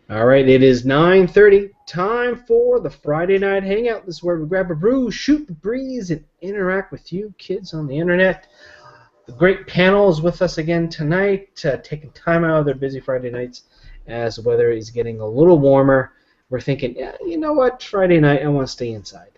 All right, it is 9:30. Time for the Friday Night Hangout. This is where we grab a brew, shoot the breeze, and interact with you kids on the internet. A great panel is with us again tonight, taking time out of their busy Friday nights as the weather is getting a little warmer. We're thinking, yeah, you know what, Friday night, I want to stay inside.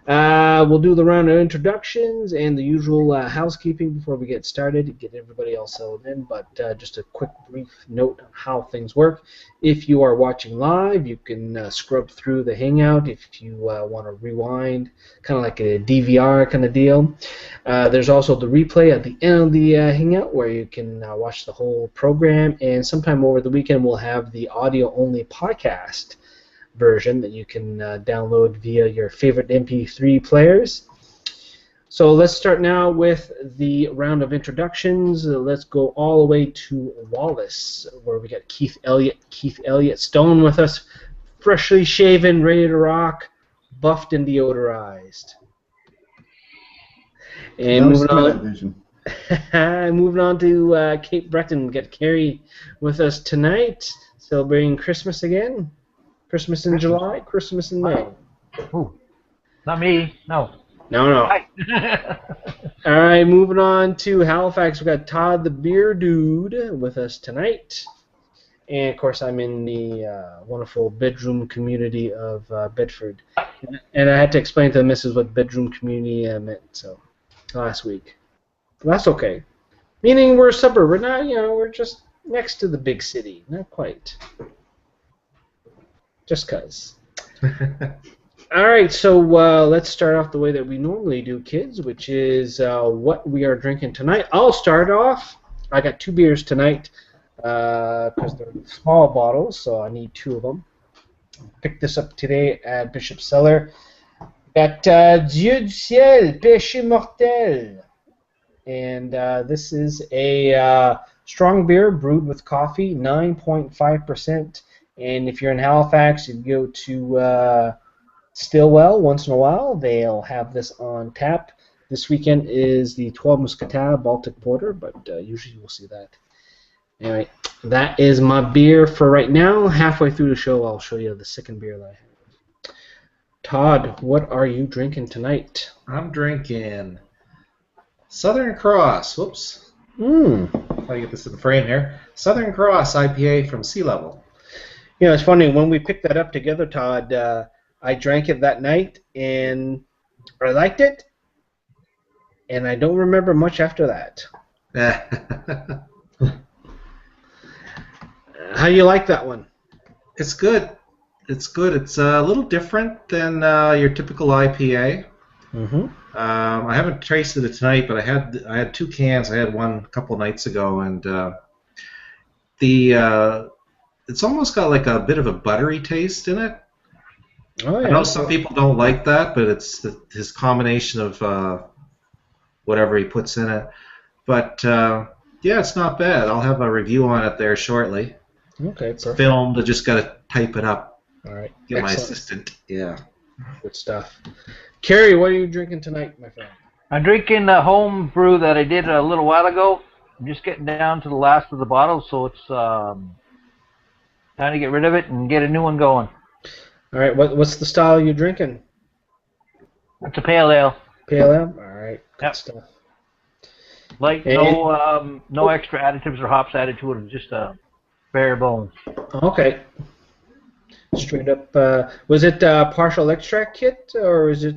We'll do the round of introductions and the usual housekeeping before we get started, get everybody else settled in, but just a quick brief note on how things work. If you are watching live, you can scrub through the Hangout if you want to rewind, kind of like a DVR kind of deal. There's also the replay at the end of the Hangout where you can watch the whole program, and sometime over the weekend we'll have the audio-only podcast version that you can download via your favorite MP3 players. So let's start now with the round of introductions. Let's go all the way to Wallace, where we got Keith Elliott Stone with us, freshly shaven, ready to rock, buffed and deodorized. And moving on to Cape Breton, we got Carrie with us tonight, celebrating Christmas again. Christmas in July, Christmas in May. Ooh, not me, no. No. All right, moving on to Halifax. We got Todd the Beer Dude with us tonight. And, of course, I'm in the wonderful bedroom community of Bedford. And I had to explain to the missus what bedroom community meant last week. But that's okay. Meaning we're a suburb. We're not, we're just next to the big city. Not quite. Just cuz. All right, so let's start off the way that we normally do, kids, which is what we are drinking tonight. I'll start off. I got 2 beers tonight because they're small bottles, so I need 2 of them. Picked this up today at Bishop's Cellar. Got Dieu du Ciel, Péché Mortel. And this is a strong beer brewed with coffee, 9.5%. And if you're in Halifax, you go to Stillwell once in a while. They'll have this on tap. This weekend is the 12 Muscatel Baltic Porter, but usually we'll see that. Anyway, that is my beer for right now. Halfway through the show, I'll show you the second beer that I have. Todd, what are you drinking tonight? I'm drinking Southern Cross. Whoops. How do I get this in the frame here? Southern Cross IPA from Sea Level. You know, it's funny, when we picked that up together, Todd, I drank it that night, and I liked it, and I don't remember much after that. How you like that one? It's good. It's good. It's a little different than your typical IPA. Mm-hmm. I haven't tasted it tonight, but I had 2 cans. I had one a couple nights ago, and it's almost got like a bit of a buttery taste in it. Oh, yeah. I know some people don't like that, but it's his combination of whatever he puts in it. But yeah, it's not bad. I'll have a review on it there shortly. Okay, perfect. It's filmed. I just got to type it up. All right. Get Excellent. my assistant. Yeah. Good stuff. Carrie, what are you drinking tonight, my friend? I'm drinking a home brew that I did a little while ago. I'm just getting down to the last of the bottles, so it's time to get rid of it and get a new one going. All right, what's the style you're drinking? It's a pale ale. Pale ale? All right, good stuff. Like, no extra additives or hops added to it. It's just bare bones. Okay. Straight up. Was it partial extract kit, or is it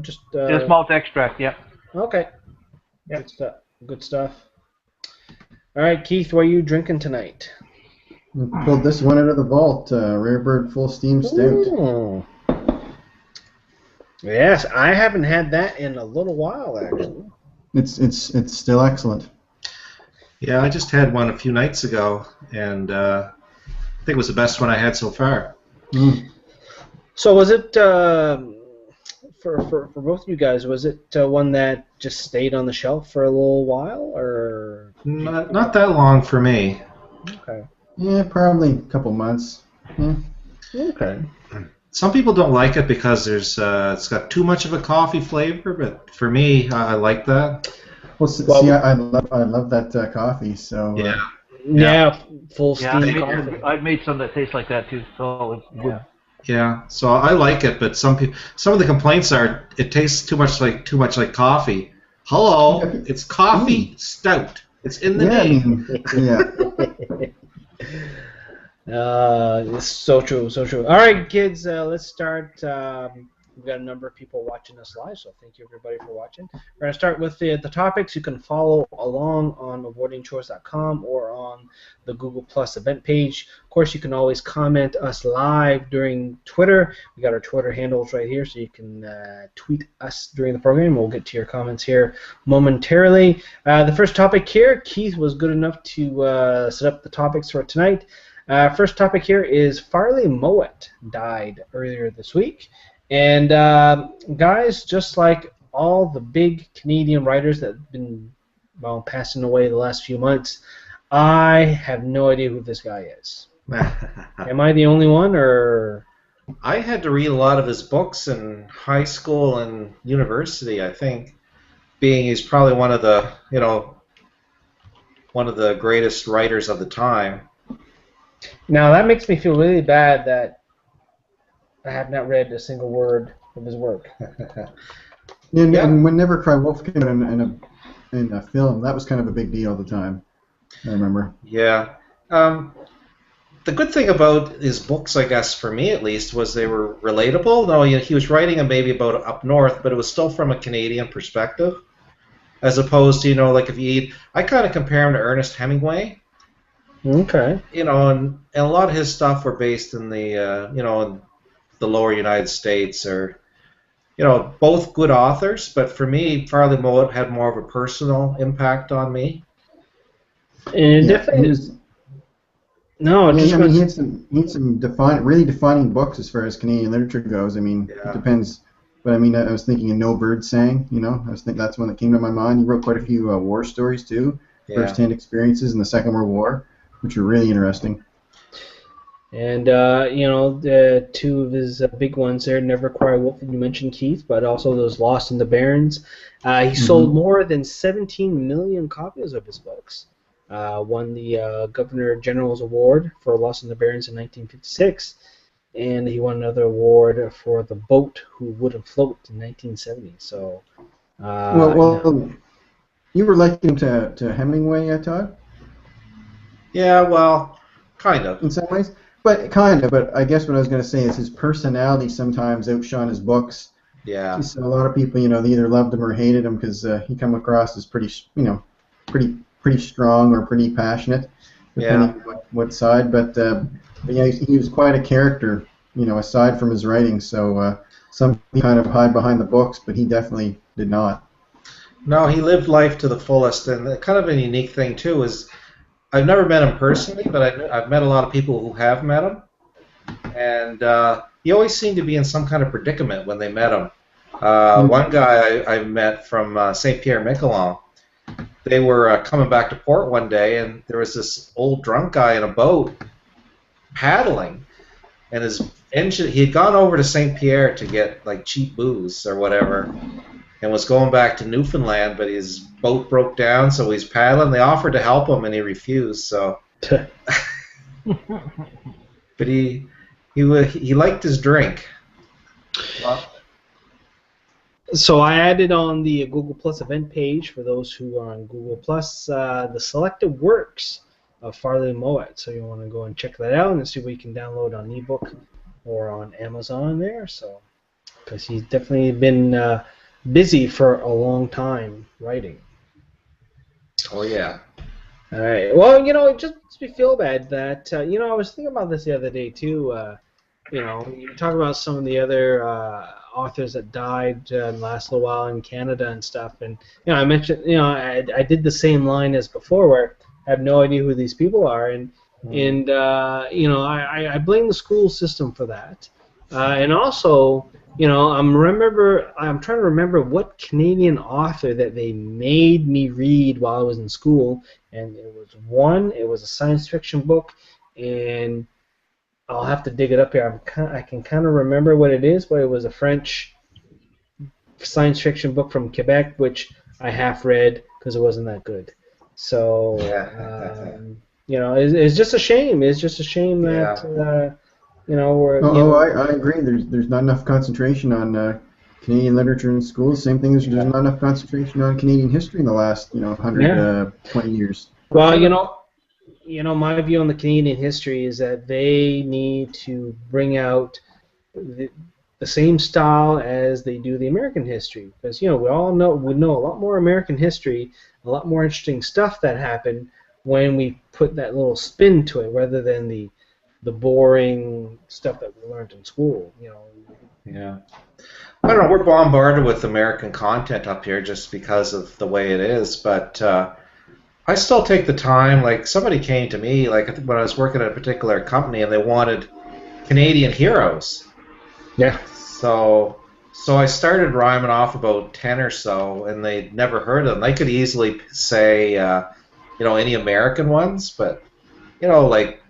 just... Just malt extract, yeah. Okay. Yep. Good stuff. Good stuff. All right, Keith, what are you drinking tonight? I pulled this one out of the vault, Rare Bird Full Steam Stout. Ooh. Yes, I haven't had that in a little while, actually. It's still excellent. Yeah, I just had one a few nights ago, and I think it was the best one I had so far. So was it, for both of you guys, was it one that just stayed on the shelf for a little while, or? Not that long for me. Okay. Yeah, probably a couple months. Yeah. Okay. Some people don't like it because it's got too much of a coffee flavor, but for me, I like that. Well, see, I love that coffee. So yeah. Yeah, full Yeah, steam coffee. I've made some that taste like that too. So it's good. Yeah, so I like it, but some of the complaints are it tastes too much like coffee. Hello, it's coffee stout. It's in the name. It's so true, so true. All right, kids, let's start. We've got a number of people watching us live, so thank you everybody for watching. We're going to start with the topics. You can follow along on avoidingchores.com or on the Google Plus event page. Of course, you can always comment us live during Twitter. We got our Twitter handles right here, so you can tweet us during the program. We'll get to your comments here momentarily. The first topic here, Keith was good enough to set up the topics for tonight. First topic here is Farley Mowat died earlier this week. And guys, just like all the big Canadian writers that have been passing away the last few months, I have no idea who this guy is. Am I the only one, or? I had to read a lot of his books in high school and university, I think, being he's probably one of the greatest writers of the time. Now that makes me feel really bad that I have not read a single word of his work. And when Never Cry Wolf came out in a film, that was kind of a big deal at the time, I remember. Yeah. The good thing about his books, I guess, for me at least, was they were relatable. Though he was writing them maybe about up north, but it was still from a Canadian perspective, as opposed to, like I kind of compare him to Ernest Hemingway. Okay. And a lot of his stuff were based in the, in the lower United States, or, both good authors. But for me, Farley Mowat had more of a personal impact on me. And definitely is. No, he had some really defining books as far as Canadian literature goes. I mean, it depends. But I mean, I was thinking of No Bird Sang. I was thinking that's one that came to my mind. He wrote quite a few war stories too, first-hand experiences in the Second World War, which were really interesting. And, the two of his big ones there, Never Cry Wolf, you mentioned, Keith, but also those Lost in the Barrens. He sold more than 17 million copies of his books. Won the Governor General's Award for Lost in the Barrens in 1956, and he won another award for The Boat Who Wouldn't Float in 1970. So, you were liking him to Hemingway, Todd? Yeah, well, kind of. In some ways? But I guess what I was going to say is his personality sometimes outshone his books. Yeah. So a lot of people, they either loved him or hated him because he come across as pretty strong or pretty passionate, depending on what side. But yeah, he was quite a character, aside from his writing. So some people kind of hide behind the books, but he definitely did not. No, he lived life to the fullest, and kind of a unique thing too is, I've never met him personally, but I've met a lot of people who have met him, and he always seemed to be in some kind of predicament when they met him. One guy I met from St. Pierre-Miquelon, they were coming back to port one day, and there was this old drunk guy in a boat paddling, and his engine, he had gone over to St. Pierre to get like cheap booze or whatever, and was going back to Newfoundland, but his boat broke down, so he's paddling. They offered to help him, and he refused. So, but he liked his drink. So I added on the Google Plus event page for those who are on Google Plus the selected works of Farley Mowat. So you want to go and check that out and see what you can download on ebook or on Amazon there. So because he's definitely been busy for a long time writing. Oh yeah. All right. Well, it just makes me feel bad that I was thinking about this the other day too. You talk about some of the other authors that died in the last little while in Canada and stuff, and I mentioned I did the same line as before where I have no idea who these people are, and I blame the school system for that, and also. I'm trying to remember what Canadian author that they made me read while I was in school, and it was a science fiction book, and I'll have to dig it up here. I can kind of remember what it is, but it was a French science fiction book from Quebec, which I half read because it wasn't that good. So it's just a shame. It's just a shame that we're. I agree. There's not enough concentration on Canadian literature in schools. Same thing. There's not enough concentration on Canadian history in the last 120 years. Well, my view on the Canadian history is that they need to bring out the same style as they do the American history, because we know a lot more American history, a lot more interesting stuff that happened when we put that little spin to it, rather than the boring stuff that we learned in school. Yeah. I don't know. We're bombarded with American content up here just because of the way it is, but I still take the time. Like, somebody came to me, like, when I was working at a particular company, and they wanted Canadian heroes. Yeah. So I started rhyming off about 10 or so, and they'd never heard of them. They could easily say, any American ones, but, like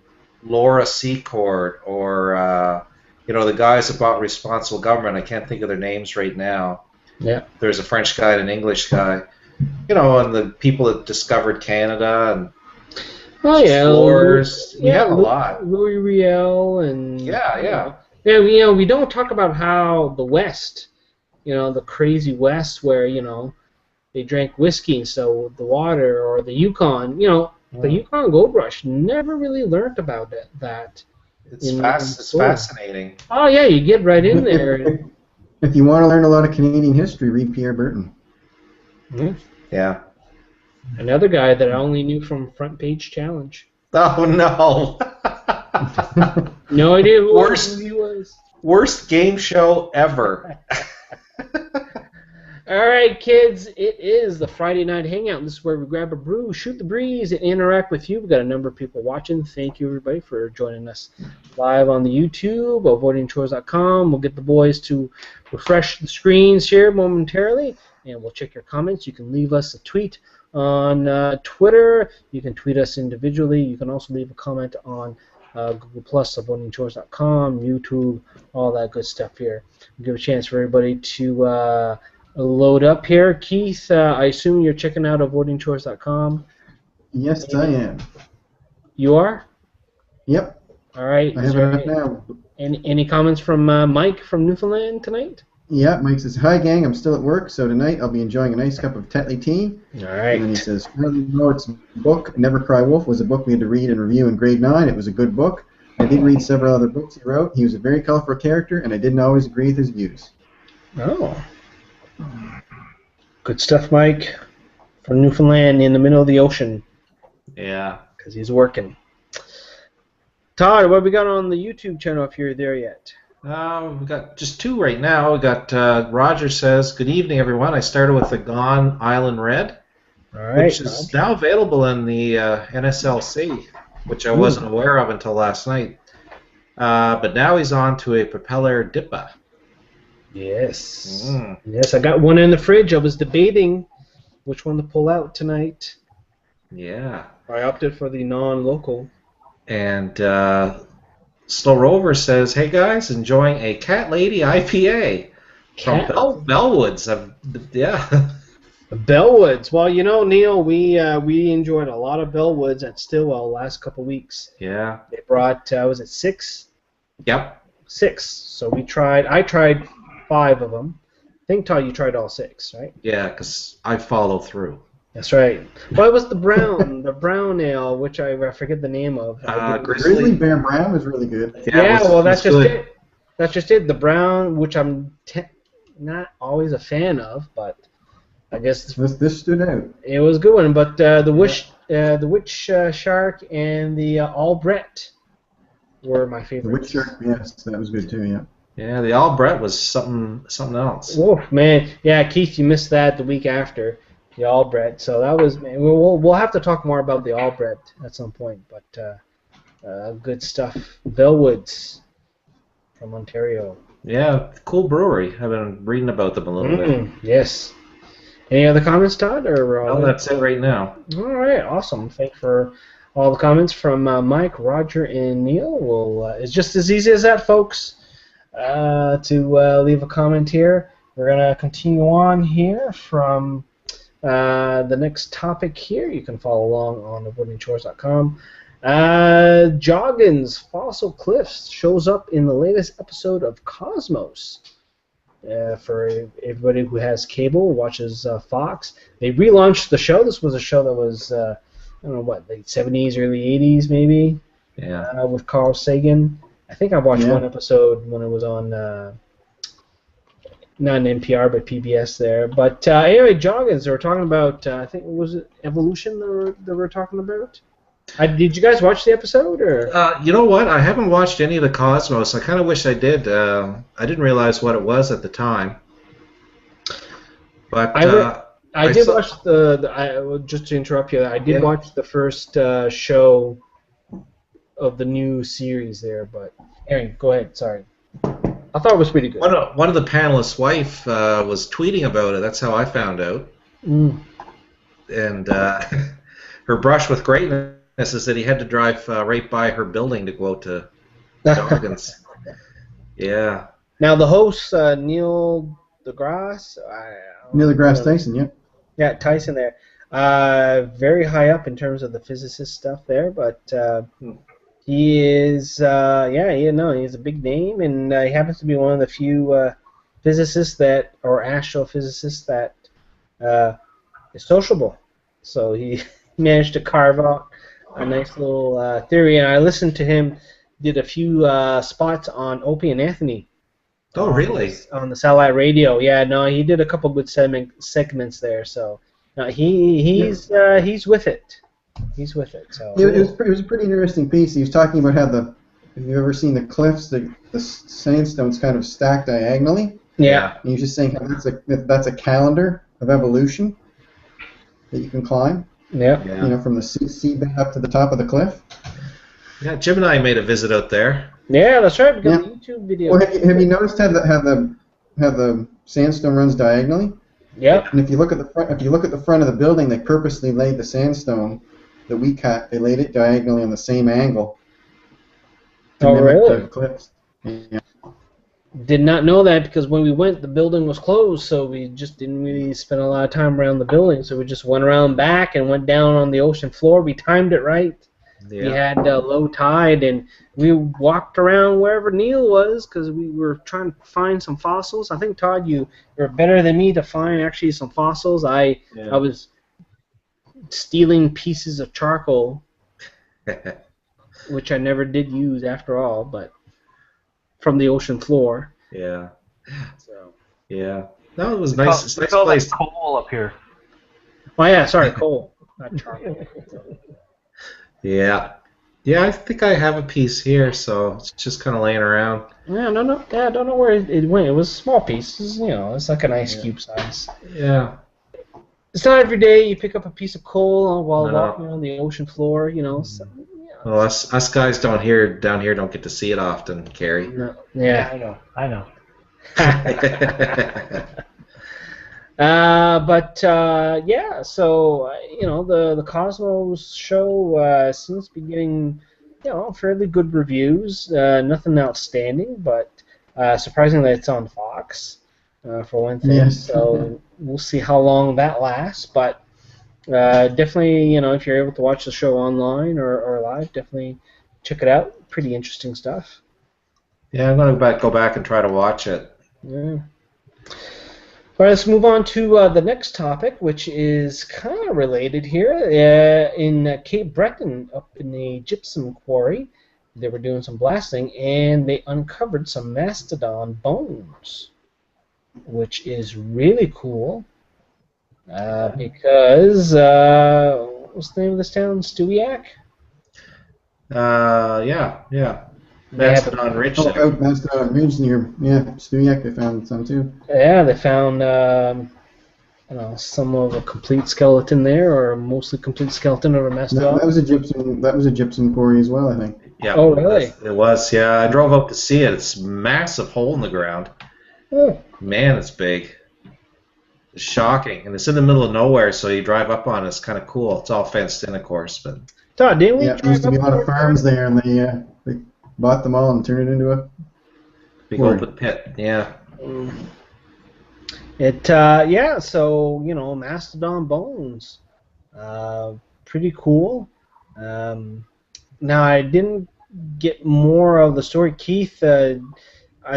Laura Secord or, the guys that bought Responsible Government. I can't think of their names right now. Yeah. There's a French guy and an English guy. And the people that discovered Canada and explorers. We have a lot. Louis Riel and yeah. We don't talk about how the West, the crazy West, where they drank whiskey instead of the water, or the Yukon. The Yukon Gold Rush. Never really learned about that. It's fascinating. Oh yeah, you get right in there. If you want to learn a lot of Canadian history, read Pierre Burton. Mm-hmm. Yeah. Another guy that I only knew from Front Page Challenge. Oh no. No idea who he was. Worst game show ever. All right, kids, it is the Friday Night Hangout. This is where we grab a brew, shoot the breeze, and interact with you. We've got a number of people watching. Thank you, everybody, for joining us live on the YouTube, avoidingchores.com. We'll get the boys to refresh the screens here momentarily, and we'll check your comments. You can leave us a tweet on Twitter. You can tweet us individually. You can also leave a comment on Google+, avoidingchores.com, YouTube, all that good stuff here. We'll give a chance for everybody to load up here. Keith, I assume you're checking out avoidingchores.com. Yes, I am. You are? Yep. All right. I have it up now. Any comments from Mike from Newfoundland tonight? Yeah, Mike says, "Hi gang, I'm still at work, so tonight I'll be enjoying a nice cup of Tetley tea." All right. And then he says, "It's book, Never Cry Wolf, was a book we had to read and review in grade 9. It was a good book. I did read several other books he wrote. He was a very colorful character, and I didn't always agree with his views." Oh. Good stuff, Mike. From Newfoundland in the middle of the ocean. Yeah. Because he's working. Todd, what have we got on the YouTube channel if you're there yet? We've got just 2 right now. We got Roger says, "Good evening, everyone. I started with the Gone Island Red, which is now available in the NSLC, which I wasn't aware of until last night. But now he's on to a Propeller Dippa." Yes. Yes, I got one in the fridge. I was debating which one to pull out tonight. Yeah. I opted for the non-local. And Slow Rover says, "Hey guys, enjoying a Cat Lady IPA from Bellwoods." Yeah. Bellwoods. Well, Neil, we enjoyed a lot of Bellwoods at Stillwell last couple weeks. Yeah. They brought, was it 6? Yep. 6. So I tried 5 of them. I think, Todd, you tried all 6, right? Yeah, because I follow through. That's right. Well, it was the brown ale, which I forget the name of. Grizzly Bear Brown was really good. Yeah, that's just it. That's just it. The brown, which I'm not always a fan of, but I guess this stood out. It was a good one. But the Witch Shark and the Albrecht were my favorites. The Witch Shark, yes, that was good too. Yeah. Yeah, the Albrecht was something else. Oh man, yeah, Keith, you missed that the week after. The Albrecht, so that was. We'll have to talk more about the Albrecht at some point, but good stuff. Bellwoods from Ontario. Yeah, cool brewery. I've been reading about them a little bit. Yes. Any other comments, Todd? Or no, that's it right now. All right, awesome. Thanks for all the comments from Mike, Roger, and Neil. It's just as easy as that, folks. To leave a comment here. We're gonna continue on here from. The next topic here, you can follow along on avoidingchores.com. Joggins Fossil Cliffs shows up in the latest episode of Cosmos. For everybody who has cable, watches Fox. They relaunched the show. This was a show that was, I don't know what, late 70s, early 80s maybe? Yeah. With Carl Sagan. I think I watched one episode when it was on, not an NPR, but PBS there. But anyway, Joggins, they were talking about, I think, was it evolution they were talking about? Did you guys watch the episode? Or? You know what? I haven't watched any of the Cosmos. I kind of wish I did. I didn't realize what it was at the time. But I did watch just to interrupt you, I did watch the first show of the new series there. But Aaron, go ahead. Sorry. I thought it was pretty good. One of the panelists' wife was tweeting about it. That's how I found out. Mm. And her brush with greatness is that he had to drive right by her building to go out to Joggins. Yeah. Now the host, Neil deGrasse. Neil deGrasse Tyson, yeah. Yeah, Tyson there. Very high up in terms of the physicist stuff there, but he is, he's a big name, and he happens to be one of the few physicists or astrophysicists that is sociable. So he managed to carve out a nice little theory, and I listened to him, did a few spots on Opie and Anthony. Oh, really? On the satellite radio. Yeah, no, he did a couple good segments there, so he's with it. He's with it. So it was a pretty interesting piece. He was talking about how have you ever seen the cliffs, the sandstone's kind of stacked diagonally? Yeah. And he was just saying how that's a calendar of evolution that you can climb. Yeah. You know, from the seabed up to the top of the cliff. Yeah, Jim and I made a visit out there. Yeah, that's right. We got a YouTube video. Well, have you noticed how the sandstone runs diagonally? Yeah. And if you look at the front of the building, they purposely laid the sandstone that we cut. They laid it diagonally on the same angle. Oh, really? The cliffs. Yeah. Did not know that, because when we went, the building was closed, so we just didn't really spend a lot of time around the building. So we just went around back and went down on the ocean floor. We timed it right. Yeah. We had low tide, and we walked around wherever Neil was because we were trying to find some fossils. I think, Todd, you were better than me to find actually some fossils. I was stealing pieces of charcoal, which I never did use after all, but from the ocean floor. Yeah. So. Yeah. No, it was nice. It's nice place. Coal up here. Oh yeah, sorry, coal, not charcoal. Yeah. Yeah, I think I have a piece here, so it's just kind of laying around. Yeah, no. Yeah, I don't know where it went. It was small pieces, it's like an ice cube size. Yeah. It's not every day you pick up a piece of coal while walking on the ocean floor, So, well, us guys down here don't get to see it often, Carrie. No. Yeah. I know. So the Cosmos show seems to be getting fairly good reviews. Nothing outstanding, but surprisingly, it's on Fox for one thing. Yes. So we'll see how long that lasts. But definitely, if you're able to watch the show online or live, definitely check it out. Pretty interesting stuff. Yeah, I'm gonna go back and try to watch it. Yeah. All right, let's move on to the next topic, which is kind of related here. In Cape Breton, up in the gypsum quarry, they were doing some blasting, and they uncovered some Mastodon bones, which is really cool. Because what's the name of this town? Stewiacke? Yeah. Mastodon Ridge. Out Mastodon Ridge near Stewiacke. They found some too. Yeah, they found some of a complete skeleton there, or mostly complete skeleton of a mastodon. That was a gypsum quarry as well, I think. Yeah. Oh, really? It was. Yeah, I drove up to see it. It's a massive hole in the ground. Oh. Man, it's big. It's shocking, and it's in the middle of nowhere, so you drive up on it. It's kind of cool. It's all fenced in, of course, but. Todd, didn't we? Yeah, there used to be a lot of farms there, and they bought them all and turned it into a big open pit. Yeah. So Mastodon bones, pretty cool. now I didn't get more of the story. Keith, are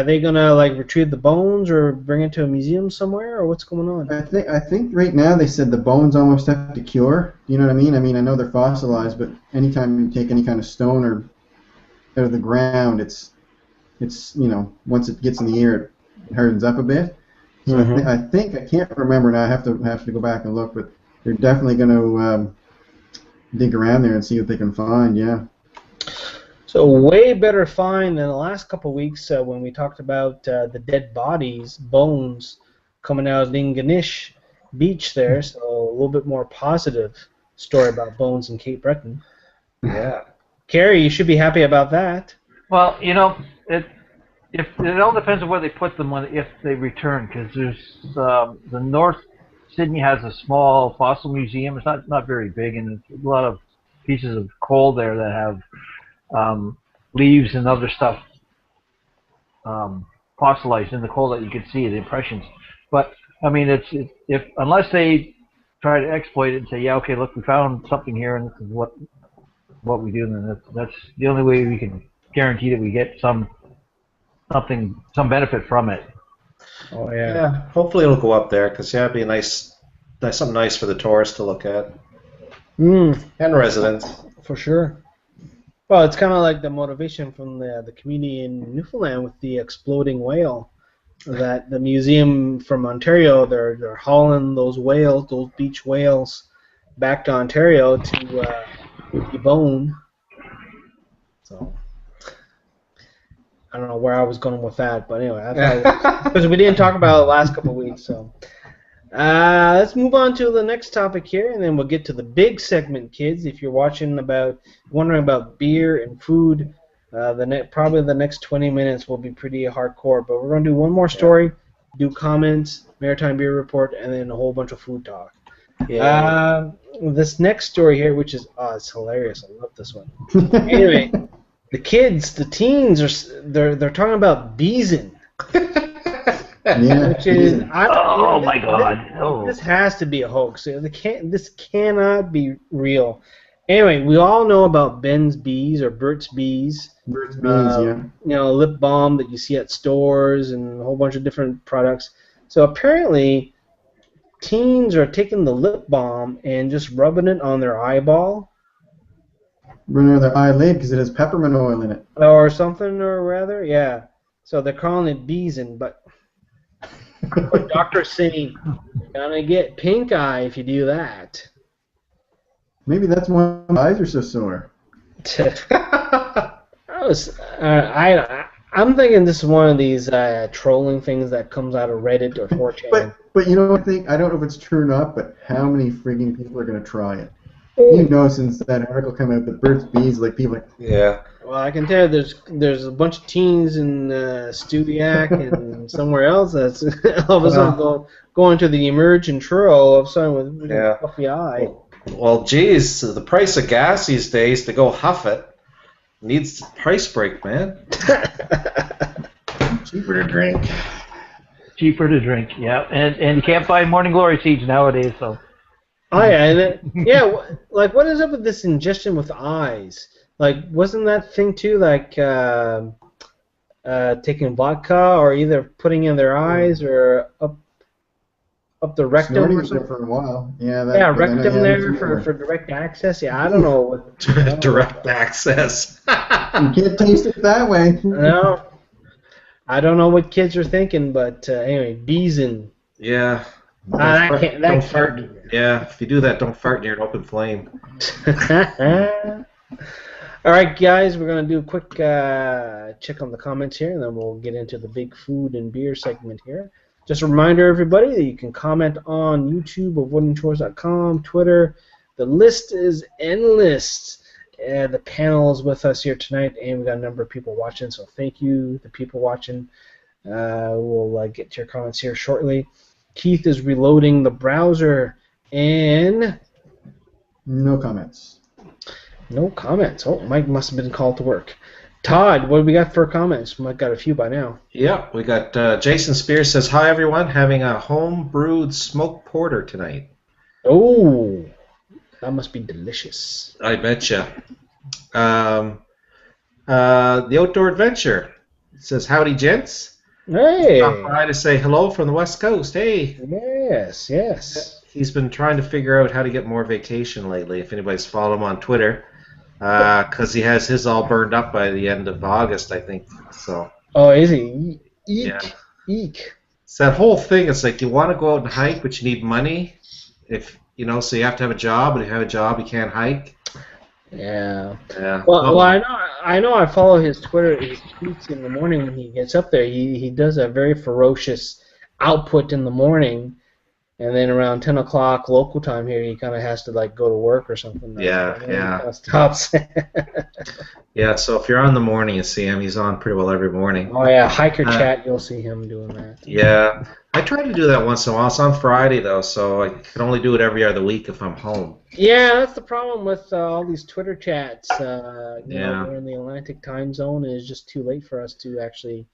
they gonna like retrieve the bones or bring it to a museum somewhere, or what's going on? I think right now they said the bones almost have to cure. You know what I mean? I mean, I know they're fossilized, but anytime you take any kind of stone or out of the ground, it's once it gets in the air, it hardens up a bit. So I think I can't remember now. I have to go back and look, but they're definitely going to dig around there and see what they can find. Yeah. So way better find than the last couple of weeks when we talked about the dead bodies, bones coming out of Linganish Beach there. So a little bit more positive story about bones in Cape Breton. Yeah. Carrie, you should be happy about that. Well, it all depends on where they put them if they return, because there's the North Sydney has a small fossil museum. It's not very big, and there's a lot of pieces of coal there that have leaves and other stuff fossilized in the coal that you can see the impressions. But I mean, unless they try to exploit it and say, yeah, okay, look, we found something here, and this is what we do, then that's the only way we can guarantee that we get some benefit from it. Oh yeah. Yeah. Hopefully it'll go up there, because it'd be something nice for the tourists to look at. And residents. For sure. Well, it's kind of like the motivation from the community in Newfoundland with the exploding whale. That the museum from Ontario, they're hauling those beach whales, back to Ontario to debone. So I don't know where I was going with that, but anyway, because we didn't talk about it the last couple of weeks. So let's move on to the next topic here, and then we'll get to the big segment, kids. If you're wondering about beer and food, probably the next 20 minutes will be pretty hardcore. But we're going to do one more story, do comments, Maritime Beer Report, and then a whole bunch of food talk. Yeah. This next story here, which is it's hilarious. I love this one. Anyway, the teens they're talking about beezing. Yeah. Which is my God! This has to be a hoax. This cannot be real. Anyway, we all know about Ben's Bees or Burt's Bees. Burt's Bees, yeah. Lip balm that you see at stores and a whole bunch of different products. So apparently, teens are taking the lip balm and just rubbing it on their eyeball. Rubbing it on their eyelid because it has peppermint oil in it. Or something, or rather, yeah. So they're calling it beezing, but doctor's saying you're gonna get pink eye if you do that. Maybe that's why my eyes are so sore. I'm thinking this is one of these trolling things that comes out of Reddit or 4chan. But you know what I think? I don't know if it's true or not, but how many freaking people are going to try it? You know, since that article came out, that Burt's Bees, like people like... Yeah. Well, I can tell you there's a bunch of teens in Studiac and somewhere else that's all of a sudden going to the emergent trail of someone with a puffy eye. Well, geez, the price of gas these days to go huff it needs a price break, man. Cheaper to drink. Cheaper to drink, yeah. And you can't buy Morning Glory seeds nowadays, so... Oh, yeah, and like, what is up with this ingestion with eyes? Like, wasn't that thing, too, like, taking vodka or either putting in their eyes or up the rectum or something? For a while. Yeah, rectum there for direct access. Yeah, I don't know what... Direct access. You can't taste it that way. No. I don't know what kids are thinking, but anyway, beezing. Yeah. Don't fart. Yeah, if you do that, don't fart near an open flame. All right, guys, we're going to do a quick check on the comments here, and then we'll get into the big food and beer segment here. Just a reminder, everybody, that you can comment on YouTube or votingchores.com, Twitter. The list is endless. The panel is with us here tonight, and we've got a number of people watching, so thank you, the people watching. We'll get to your comments here shortly. Keith is reloading the browser, and... No comments. No comments. Oh, Mike must have been called to work. Todd, what do we got for comments? Mike got a few by now. Yeah, we got Jason Spears says, hi, everyone. Having a home-brewed smoked porter tonight. Oh, that must be delicious. I betcha. The Outdoor Adventure. It says, howdy, gents. Hey. Stop by to say hello from the West Coast. Hey. Yes. He's been trying to figure out how to get more vacation lately, if anybody's followed him on Twitter. Because he has his all burned up by the end of August, I think. So. Oh, is he? Eek. Yeah. Eek. It's that whole thing. It's like you want to go out and hike, but you need money. So you have to have a job. But if you have a job, you can't hike. Yeah. Yeah. Well, I know. I follow his Twitter. His tweets in the morning when he gets up there. He does a very ferocious output in the morning, and then around 10 o'clock local time here, he kind of has to like go to work or something. Yeah. He kind of stops. Yeah. So if you're on the morning, you see him. He's on pretty well every morning. Oh yeah, hiker chat. You'll see him doing that. Yeah. I try to do that once in a while. It's on Friday though, so I can only do it every other week if I'm home. Yeah, that's the problem with all these Twitter chats. You know, we're in the Atlantic time zone, and it's just too late for us to actually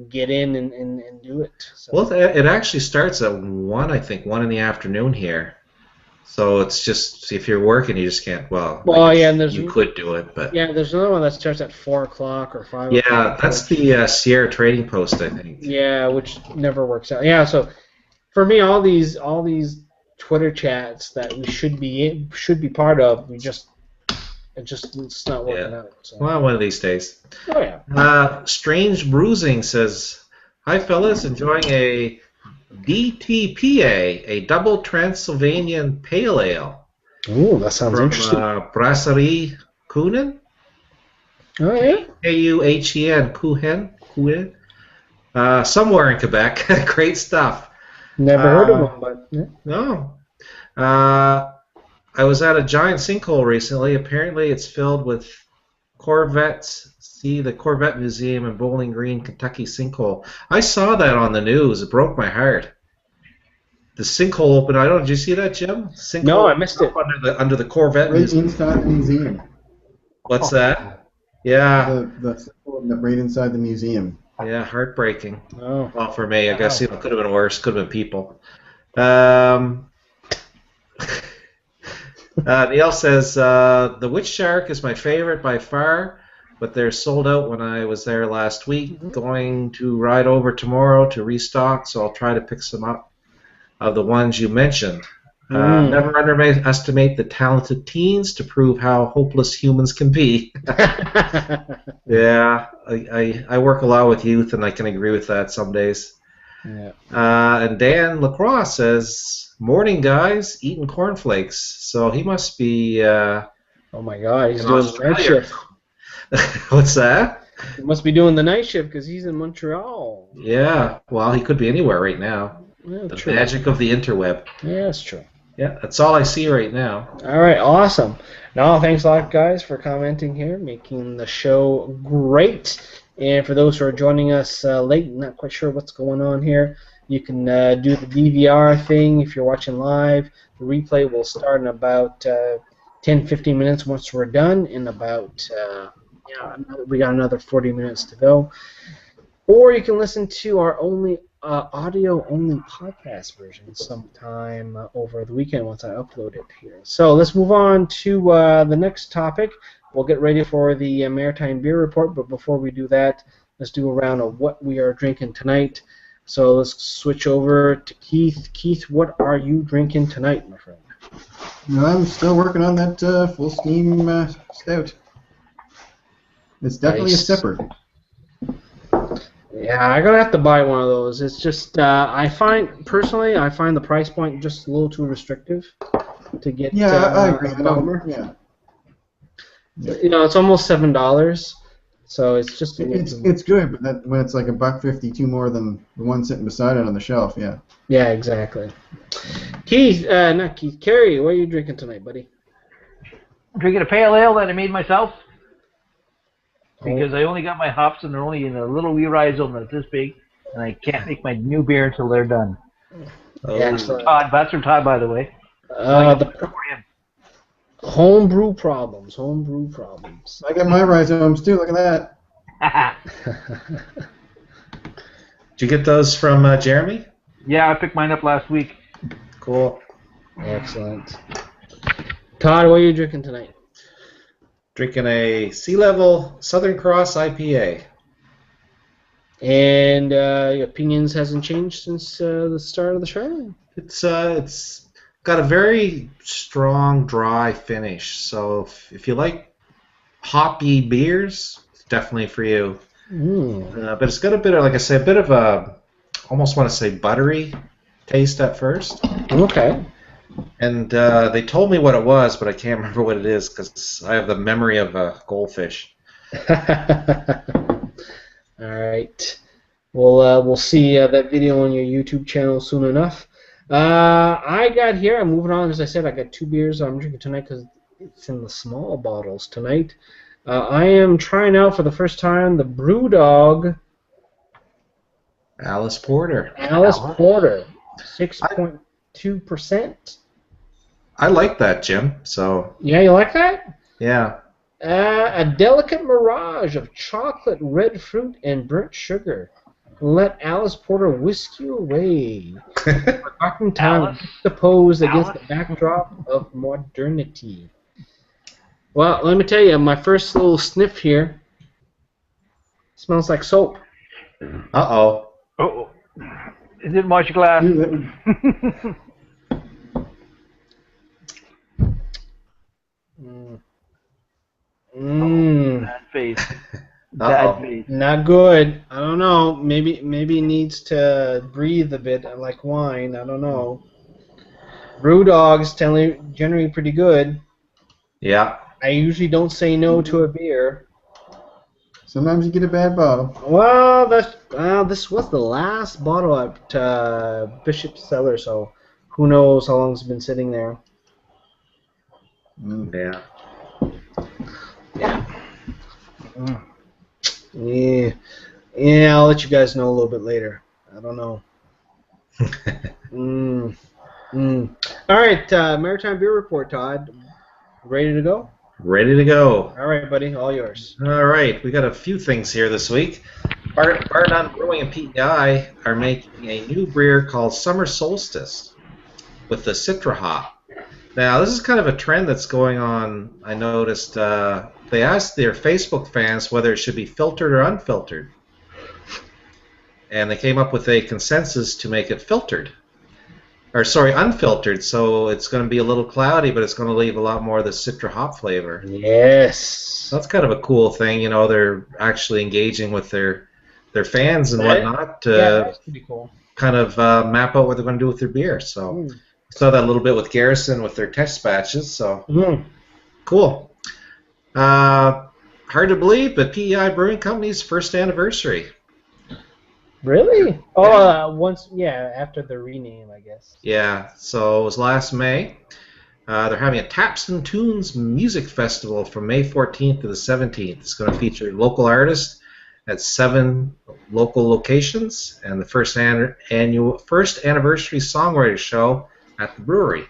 get in and do it. So. Well, it actually starts at 1, I think, 1 in the afternoon here. So it's just, if you're working, you just can't, and you could do it, but... Yeah, there's another one that starts at 4 o'clock or 5 o'clock. Yeah, that's the Sierra Trading Post, I think. Yeah, which never works out. Yeah, so for me, all these Twitter chats that we should be part of, it's not working out. So. Well, one of these days. Oh yeah. Strange Bruising says, "Hi fellas, enjoying a DTPA, a double Transylvanian pale ale." Ooh, that sounds interesting. Brasserie Kuhnen. Oh yeah. Kuhen. Kuhen. Somewhere in Quebec. Great stuff. Never heard of them, but yeah. No. I was at a giant sinkhole recently. Apparently, it's filled with Corvettes. See the Corvette Museum in Bowling Green, Kentucky sinkhole. I saw that on the news. It broke my heart. The sinkhole opened. Did you see that, Jim? Sinkhole no, I missed it. Under the Corvette Right Museum. inside the museum. What's that? Yeah. The sinkhole right inside the museum. Yeah, heartbreaking. Oh. Well, for me, I guess it could have been worse. Could have been people. Neil says, the Witch Shark is my favorite by far, but they're sold out when I was there last week. Going to ride over tomorrow to restock, so I'll try to pick some up of the ones you mentioned. Never underestimate the talented teens to prove how hopeless humans can be. Yeah, I work a lot with youth, and I can agree with that some days. Yeah. And Dan LaCroix says, "Morning, guys, eating cornflakes." So he must be... oh my God, he's doing the night shift. What's that? He must be doing the night shift because he's in Montreal. Yeah, well, he could be anywhere right now. Yeah, the true. magic of the interweb. Yeah, that's true. Yeah, that's all I see right now. All right, awesome. No, thanks a lot, guys, for commenting here, making the show great. And for those who are joining us late, not quite sure what's going on here, you can do the DVR thing if you're watching live. The replay will start in about 10-15 minutes once we're done. In about, we got another 40 minutes to go. Or you can listen to our audio-only podcast version sometime over the weekend once I upload it here. So let's move on to the next topic. We'll get ready for the Maritime Beer Report, but before we do that, let's do a round of what we are drinking tonight. So let's switch over to Keith. Keith, what are you drinking tonight, my friend? No, I'm still working on that full steam stout. It's definitely Nice. a sipper. Yeah, I'm gonna have to buy one of those. It's just I find the price point just a little too restrictive to get. Yeah, I agree. a bomber. Yeah. You know, it's almost $7, so it's just. It's good, but that, when it's like $1.52 more than the one sitting beside it on the shelf, yeah. Yeah, exactly. Keith, not Keith, Kerry, what are you drinking tonight, buddy? I'm drinking a pale ale that I made myself. Because I only got my hops and they're only in a little wee rhizome that's this big, and I can't make my new beer until they're done. Excellent. Todd, that's from Todd, by the way. The homebrew problems. I got my rhizomes too. Look at that. Did you get those from Jeremy? Yeah, I picked mine up last week. Cool. Excellent. Todd, what are you drinking tonight? Drinking a Sea Level Southern Cross IPA. And your opinions hasn't changed since the start of the show? It's got a very strong, dry finish. So if you like hoppy beers, it's definitely for you. But it's got a bit of, like I say, a bit of a, almost want to say buttery taste at first. Okay. And they told me what it was, but I can't remember what it is because I have the memory of a goldfish. All right. We'll see that video on your YouTube channel soon enough. I got here. I'm moving on. As I said, I got 2 beers I'm drinking tonight because it's in the small bottles tonight. I am trying out for the first time the BrewDog Alice Porter. Alice Porter, 6.2%. I like that, Jim. So Yeah, you like that? yeah. A delicate mirage of chocolate, red fruit, and burnt sugar. Let Alice Porter whisk you away. Forgotten time juxtaposed against the backdrop of modernity. Well, let me tell you, my first little sniff here smells like soap. Uh-oh. Oh, it didn't wash your glass. Bad face. Bad face. Not good. I don't know. Maybe it needs to breathe a bit like wine. I don't know. BrewDog's generally pretty good. Yeah. I usually don't say no to a beer. Sometimes you get a bad bottle. Well, this was the last bottle at Bishop's Cellar, so who knows how long it's been sitting there. Yeah. Yeah. Yeah, I'll let you guys know a little bit later. I don't know. All right, Maritime Beer Report, Todd. Ready to go? Ready to go. All right, buddy, all yours. All right, we got a few things here this week. Mastodon Brewing and PEI are making a new beer called Summer Solstice with the Citra hop. Now, this is kind of a trend that's going on. I noticed they asked their Facebook fans whether it should be filtered or unfiltered. And they came up with a consensus to make it filtered. Or, sorry, unfiltered. So it's going to be a little cloudy, but it's going to leave a lot more of the Citra hop flavor. Yes. That's kind of a cool thing. You know, they're actually engaging with their fans and whatnot to that's pretty cool. kind of map out what they're going to do with their beer. So saw that a little bit with Garrison with their test batches. So cool. Hard to believe, but PEI Brewing Company's first anniversary. Really? Oh, after the rename, I guess. Yeah, so it was last May. They're having a Taps and Tunes Music Festival from May 14th to the 17th. It's going to feature local artists at 7 local locations, and the first anniversary songwriter show at the brewery.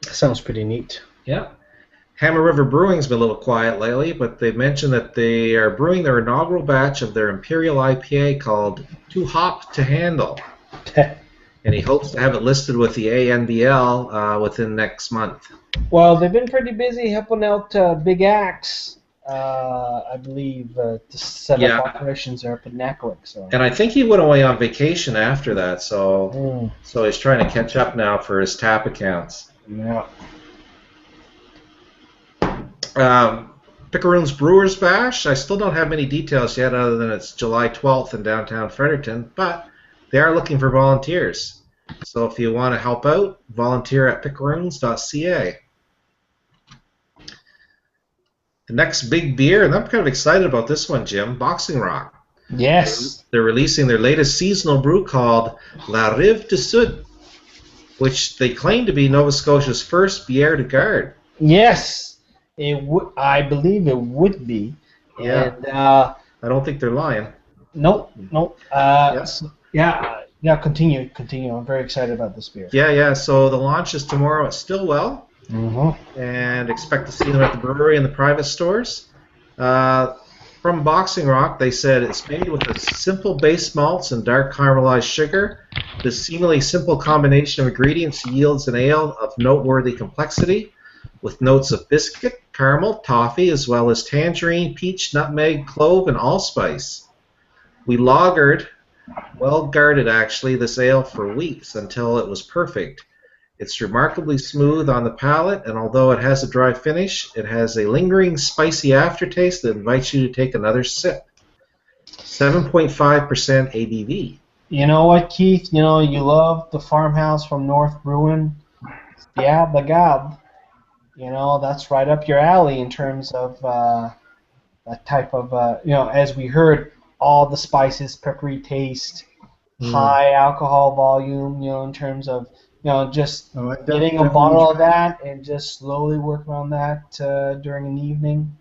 That sounds pretty neat. Yeah. Hammer River Brewing's been a little quiet lately, but they've mentioned that they are brewing their inaugural batch of their Imperial IPA called Too Hop to Handle. And he hopes to have it listed with the ANBL within next month. Well, they've been pretty busy helping out Big Axe, I believe, to set up operations there up in Nakawik. So. And I think he went away on vacation after that, so he's trying to catch up now for his tap accounts. Yeah. Picaroon's Brewers Bash, I still don't have many details yet other than it's July 12th in downtown Fredericton, but they are looking for volunteers. So if you want to help out, volunteer at picaroons.ca. The next big beer, and I'm kind of excited about this one, Jim, Boxing Rock. Yes. They're releasing their latest seasonal brew called La Rive du Sud, which they claim to be Nova Scotia's first bière de garde. Yes. I believe it would be. Yeah. And, I don't think they're lying. Nope. Yes. Yeah, continue. I'm very excited about this beer. Yeah. So the launch is tomorrow at Stillwell. And expect to see them at the brewery and the private stores. From Boxing Rock, they said it's made with a simple base malts and dark caramelized sugar. This seemingly simple combination of ingredients yields an ale of noteworthy complexity. with notes of biscuit, caramel, toffee, as well as tangerine, peach, nutmeg, clove, and allspice. We lagered, well guarded actually, this ale for weeks until it was perfect. It's remarkably smooth on the palate, and although it has a dry finish, it has a lingering spicy aftertaste that invites you to take another sip. 7.5% ABV. You know what, Keith? You know, you love the farmhouse from North Brewing. Yeah, the God. You know, that's right up your alley in terms of that type of, as we heard, all the spices, peppery taste, high alcohol volume, in terms of, just getting a bottle of that and just slowly working on that during an evening.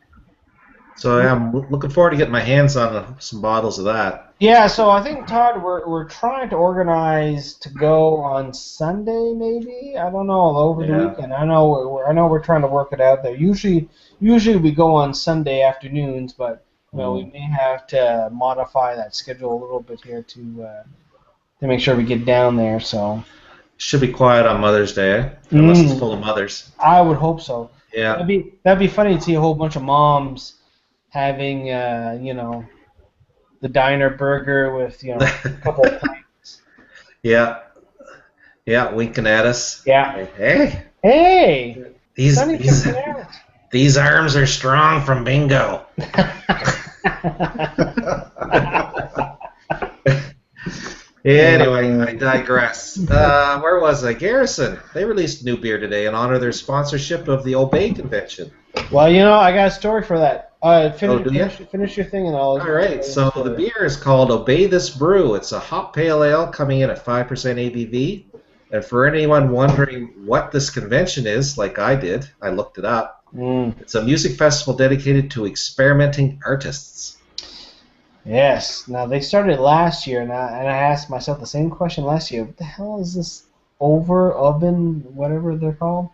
So yeah, I'm looking forward to getting my hands on some bottles of that. Yeah, so I think, Todd, we're trying to organize to go on Sunday, maybe. I don't know, over the weekend. I know we're trying to work it out there. Usually we go on Sunday afternoons, but we may have to modify that schedule a little bit here to make sure we get down there. So should be quiet on Mother's Day, unless it's full of mothers. I would hope so. Yeah, that'd be funny to see a whole bunch of moms having the diner burger with a couple of pints. Yeah, winking at us. Yeah. Hey. These arms are strong from bingo. Anyway, I digress. Where was I? Garrison. They released new beer today in honor of their sponsorship of the Obey convention. Well, I got a story for that. Finish your thing and I'll... All right, so the beer is called Obey This Brew. It's a hop pale ale coming in at 5% ABV. And for anyone wondering what this convention is, like I did, I looked it up. It's a music festival dedicated to experimenting artists. Yes. Now, they started last year, and I asked myself the same question last year. What the hell is this oven, whatever they're called?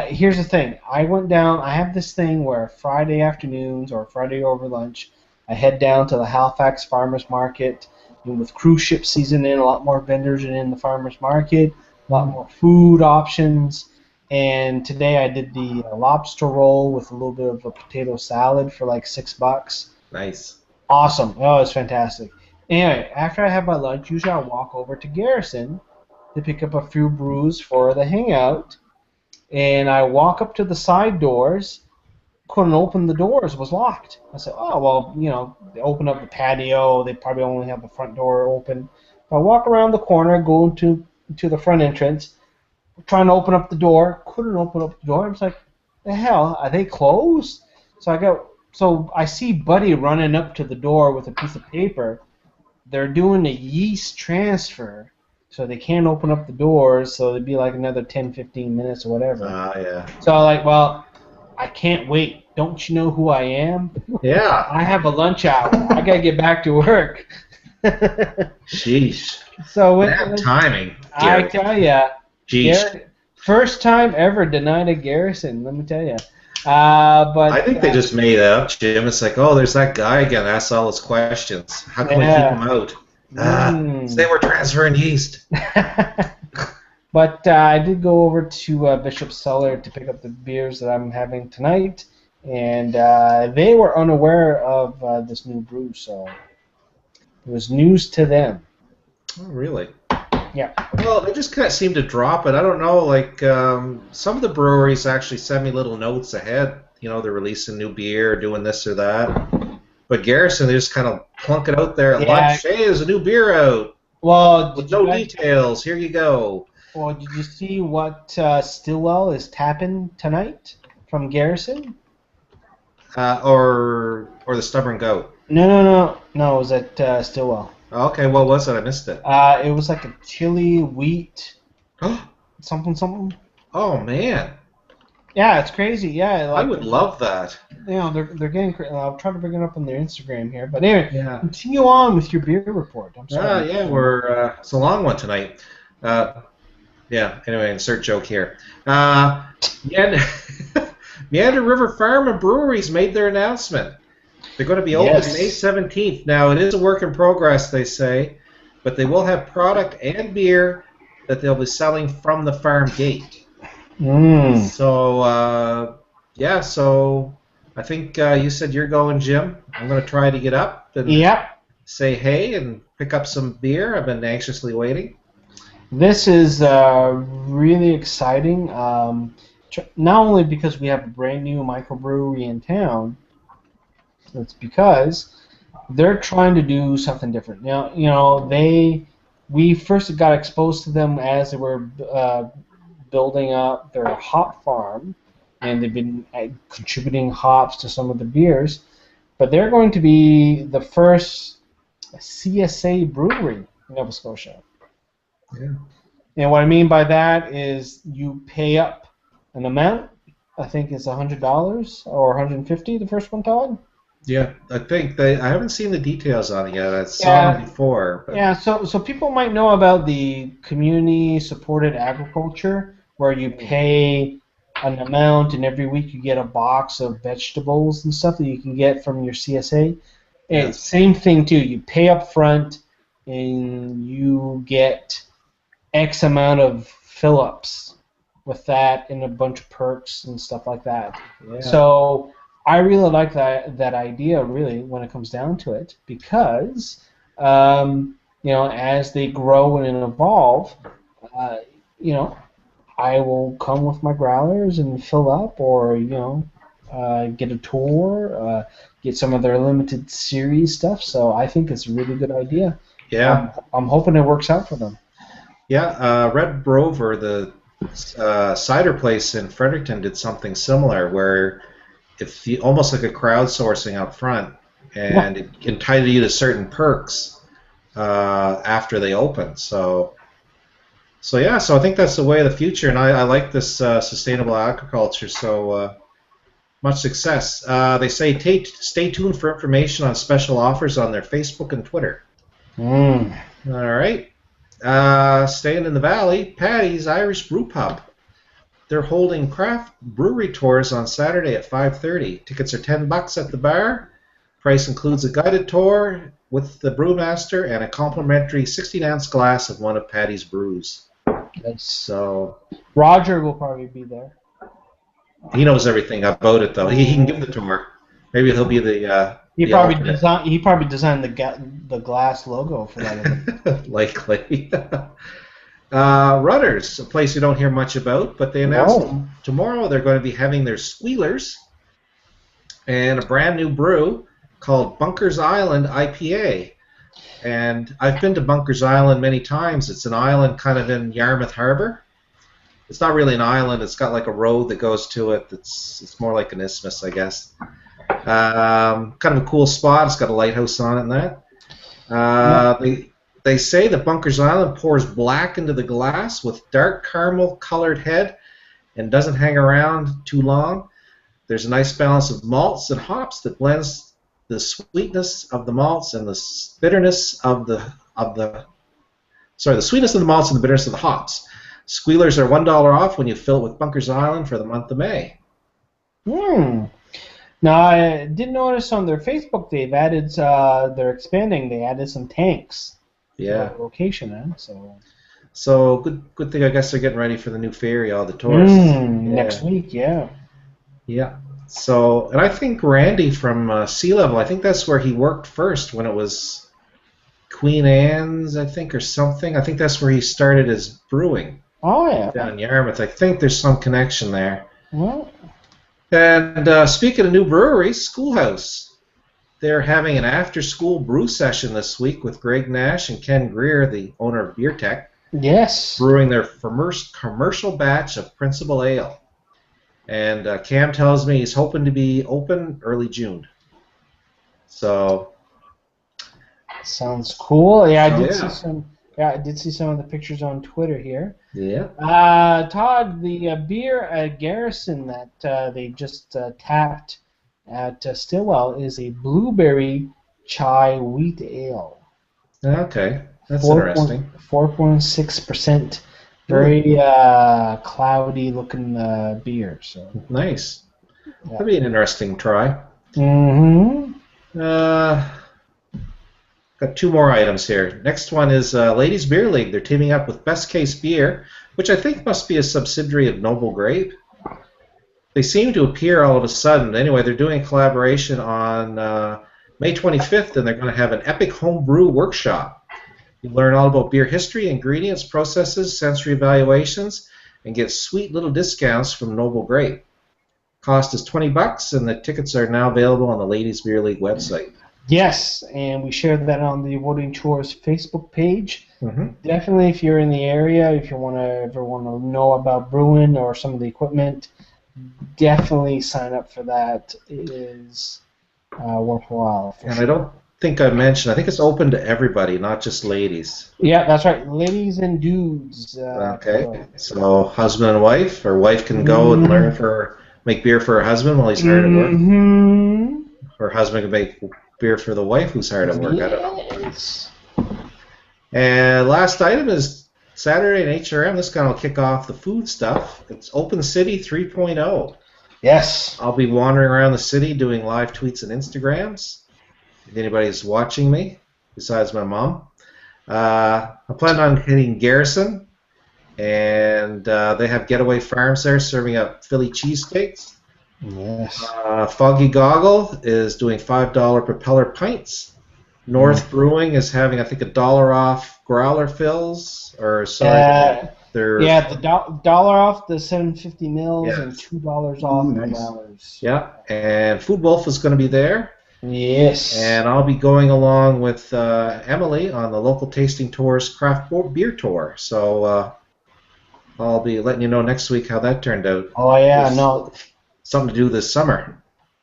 Here's the thing. I went down. I have this thing where Friday afternoons or Friday over lunch, I head down to the Halifax Farmers Market. And with cruise ship season in, a lot more vendors are in the farmers market, a lot more food options. And today I did the lobster roll with a little bit of a potato salad for like $6. Nice. Awesome. Oh, it's fantastic. Anyway, after I have my lunch, usually I'll walk over to Garrison to pick up a few brews for the hangout. And I walk up to the side doors, couldn't open the doors, it was locked. I said, oh, well, they open up the patio, they probably only have the front door open. I walk around the corner, go to the front entrance, trying to open up the door, couldn't open up the door. I was like, the hell, are they closed? So I see Buddy running up to the door with a piece of paper. They're doing a yeast transfer. So they can't open up the doors, so it'd be like another 10, 15 minutes or whatever. Yeah. So I'm like, well, I can't wait. Don't you know who I am? Yeah. I have a lunch hour. I got to get back to work. Sheesh. So that timing. I tell you. Jeez. First time ever denied a Garrison, let me tell you. But I think they just made it up, Jim. It's like, oh, there's that guy again. Asks all his questions. How can we keep him out? Say we're transferring yeast. But I did go over to Bishop's Cellar to pick up the beers that I'm having tonight, and they were unaware of this new brew, so it was news to them. Oh, really? Yeah. Well, they just kind of seem to drop it. I don't know, like some of the breweries actually send me little notes ahead. They're releasing new beer, or doing this or that. But Garrison, they just kind of plunk it out there at lunch. Hey, there's a new beer out. Well, with no details. Here you go. Well, did you see what Stillwell is tapping tonight from Garrison? Or the Stubborn Goat? No. It was at Stillwell. Okay, what was it? I missed it. It was like a chili wheat something. Oh, man. Yeah, it's crazy. Yeah, I would love that. They're getting. I'll try to bring it up on their Instagram here. But anyway, continue on with your beer report. I'm sorry. It's a long one tonight. Anyway, insert joke here. Meander River Farm and Breweries made their announcement. They're going to be open May 17th. Now, it is a work in progress, they say, but they will have product and beer that they'll be selling from the farm gate. Mm. So, yeah, so I think you said you're going, Jim. I'm going to try to get up and Yep. say hey and pick up some beer. I've been anxiously waiting. This is really exciting. Not only because we have a brand new microbrewery in town, it's because they're trying to do something different. Now, we first got exposed to them as they were building up their hop farm, and they've been contributing hops to some of the beers. But they're going to be the first CSA brewery in Nova Scotia. Yeah. And what I mean by that is you pay up an amount. I think it's $100 or $150. The first one, Todd. Yeah, I think I haven't seen the details on it yet. I saw them before. But... Yeah, so people might know about the community-supported agriculture, where you pay an amount and every week you get a box of vegetables and stuff that you can get from your CSA. And same thing too. You pay up front and you get X amount of fill-ups with that and a bunch of perks and stuff like that. Yeah. So I really like that idea, really, when it comes down to it, because as they grow and evolve, I will come with my growlers and fill up, or get a tour, get some of their limited series stuff. So I think it's a really good idea. Yeah. I'm hoping it works out for them. Yeah, Red Rover, the cider place in Fredericton, did something similar where if you almost like a crowdsourcing up front, and it entitled you to certain perks after they open. So I think that's the way of the future, and I like this sustainable agriculture. So much success. They say stay tuned for information on special offers on their Facebook and Twitter. All right. Staying in the valley, Paddy's Irish Brew Pub. They're holding craft brewery tours on Saturday at 5:30. Tickets are $10 at the bar. Price includes a guided tour with the brewmaster and a complimentary 16-ounce glass of one of Paddy's brews. So Roger will probably be there. He knows everything about it, though. He can give the tour. Maybe he'll be the. He probably designed the glass logo for that event. Likely. Rudders, a place you don't hear much about, but they announced tomorrow they're going to be having their squealers and a brand new brew called Bunkers Island IPA. And I've been to Bunkers Island many times. It's an island kind of in Yarmouth Harbor. It's not really an island. It's got like a road that goes to it. It's more like an isthmus, I guess. Kind of a cool spot. It's got a lighthouse on it and that. They say that Bunkers Island pours black into the glass with dark caramel colored head and doesn't hang around too long. There's a nice balance of malts and hops that blends the sweetness of the malts and the bitterness of the sweetness of the malts and the bitterness of the hops. Squealers are $1 off when you fill it with Bunkers Island for the month of May. Now, I did notice on their Facebook they've added, they're expanding, they added some tanks. Yeah. Location, So good thing, I guess they're getting ready for the new ferry, all the tourists. Next week, yeah. Yeah. So, and I think Randy from Sea Level, I think that's where he worked first when it was Queen Anne's, I think, or something. I think that's where he started his brewing. Oh, yeah. Down in Yarmouth. I think there's some connection there. Well. And speaking of new breweries, Schoolhouse. They're having an after-school brew session this week with Greg Nash and Ken Greer, the owner of Beer Tech. Yes. Brewing their first commercial batch of Principal Ale. And Cam tells me he's hoping to be open early June. So. Sounds cool. Yeah, I did see some of the pictures on Twitter here. Yeah. Todd, the beer at Garrison that they just tapped at Stillwell is a blueberry chai wheat ale. Okay, that's interesting. 4.6%. Very cloudy looking beer. So nice. That'd be an interesting try. Mm-hmm. Got two more items here. Next one is Ladies Beer League. They're teaming up with Best Case Beer, which I think must be a subsidiary of Noble Grape. They seem to appear all of a sudden. Anyway, they're doing a collaboration on May 25th, and they're going to have an epic homebrew workshop. You learn all about beer history, ingredients, processes, sensory evaluations, and get sweet little discounts from Noble Grape. Cost is $20, and the tickets are now available on the Ladies Beer League website. Yes, and we shared that on the Voting Chores Facebook page. Mm-hmm. Definitely, if you're in the area, if you ever want to know about brewing or some of the equipment, definitely sign up for that. It is worthwhile. And I don't think I mentioned, I think it's open to everybody, not just ladies. Yeah, that's right. Ladies and dudes. Okay, so husband and wife, or wife can go and make beer for her husband while he's hard at work. Mm-hmm. Or husband can make beer for the wife who's hard at work. Yes. I don't know. And last item is Saturday in HRM. This guy will kick off the food stuff. It's Open City 3.0. Yes. I'll be wandering around the city doing live tweets and Instagrams. If anybody's watching me, besides my mom. I plan on hitting Garrison, and they have Getaway Farms there serving up Philly cheesesteaks. Yes. Foggy Goggle is doing $5 propeller pints. North Brewing is having, I think, $1 off growler fills, or sorry, the dollar off the 750 mils Yes. and $2 off the nice. growlers. Yeah, and Food Wolf is going to be there. Yes. And I'll be going along with Emily on the local tasting tours craft beer tour. So I'll be letting you know next week how that turned out. Oh yeah, There's no. something to do this summer.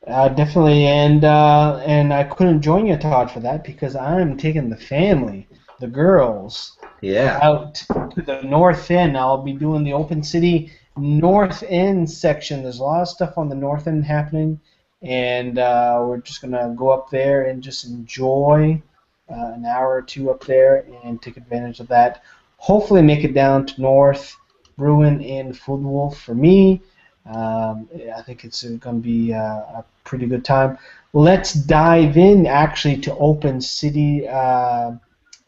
Definitely, and I couldn't join you, Todd, for that because I'm taking the family, the girls, out to the North End. I'll be doing the Open City North End section. There's a lot of stuff on the North End happening, and we're just gonna go up there and just enjoy an hour or two up there and take advantage of that. Hopefully, make it down to North Bruin and Food Wolf for me. I think it's going to be a pretty good time. Let's dive in actually to Open City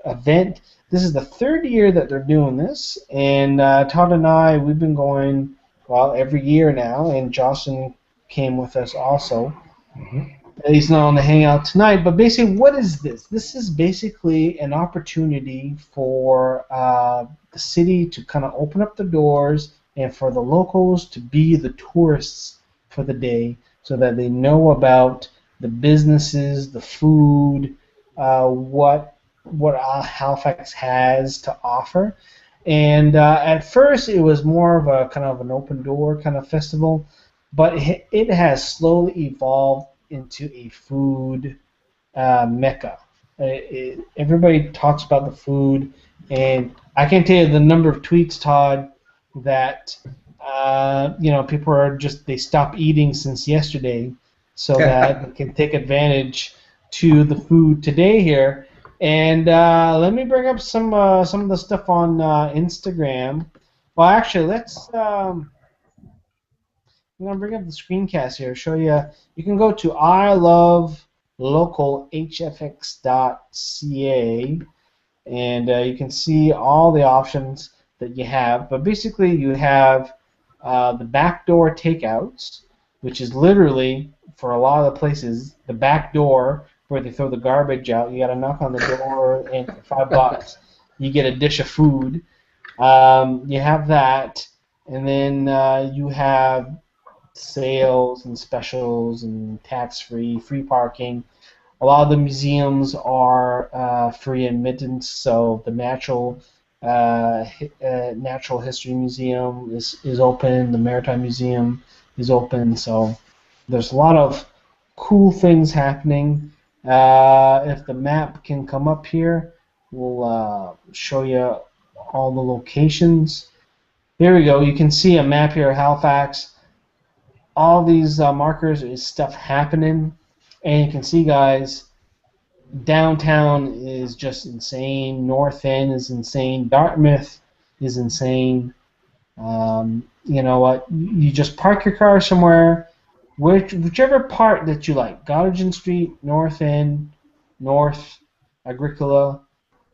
event. This is the third year that they're doing this, and Todd and I, we've been going, every year now, and Jocelyn came with us also. Mm-hmm. He's not on the hangout tonight, but basically, what is this? This is basically an opportunity for the city to kind of open up the doors and for the locals to be the tourists for the day so that they know about the businesses, the food, what Halifax has to offer. And at first it was more of a kind of an open door kind of festival, but it has slowly evolved into a food mecca. Everybody talks about the food, and I can tell you the number of tweets, Todd, that people are they stop eating since yesterday so that they can take advantage to the food today here. And let me bring up some of the stuff on Instagram. Well, actually, I'm gonna bring up the screencast here. Show you. You can go to ilovelocalhfx.ca, and you can see all the options that you have. But basically, you have the backdoor takeouts, which is literally, for a lot of the places, the back door where they throw the garbage out. You got to knock on the door, and for $5, you get a dish of food. You have that, and then you have sales and specials and tax-free, free parking. A lot of the museums are free admittance, so the Natural History Museum is open, the Maritime Museum is open, so there's a lot of cool things happening. If the map can come up here, we'll show you all the locations. Here we go. You can see a map here of Halifax. All these markers is stuff happening, and you can see, guys, downtown is just insane. North End is insane. Dartmouth is insane. You know what? You just park your car somewhere, whichever part that you like. Gottingen Street, North End, North, Agricola,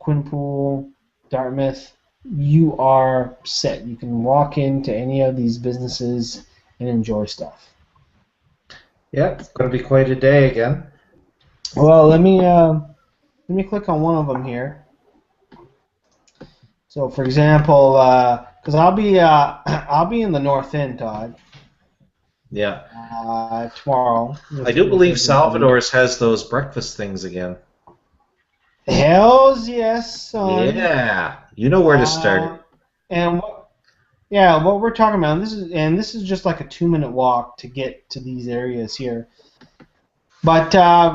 Quinpool, Dartmouth, you are set. You can walk into any of these businesses and enjoy stuff. Yeah, it's going to be quite a day again. Well, let me click on one of them here. So, for example, because I'll be in the North End, Todd. Yeah. Tomorrow. I do believe Salvador's has those breakfast things again. Hells yes, son. Yeah, you know where to start. And what we're talking about, this is just like a 2-minute walk to get to these areas here. But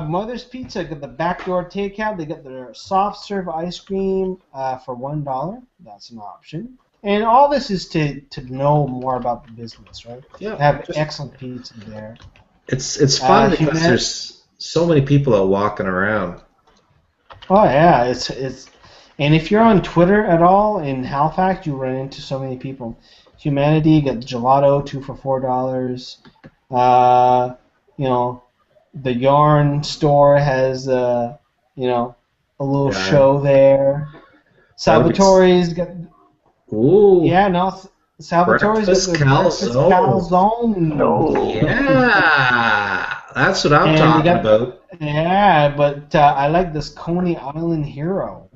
Mother's Pizza got the backdoor takeout. They got their soft serve ice cream for $1. That's an option. And all this is to know more about the business, right? Yeah, They have excellent pizza there. It's fun because there's so many people out walking around. Oh yeah, it's and if you're on Twitter at all in Halifax, you run into so many people. Humanity got the gelato 2 for $4. You know, the yarn store has a little show there. Salvatore's got. Ooh. Yeah, no. Salvatore's got the breakfast calzone. Oh. Yeah, that's what I'm talking about. Yeah, but I like this Coney Island Hero.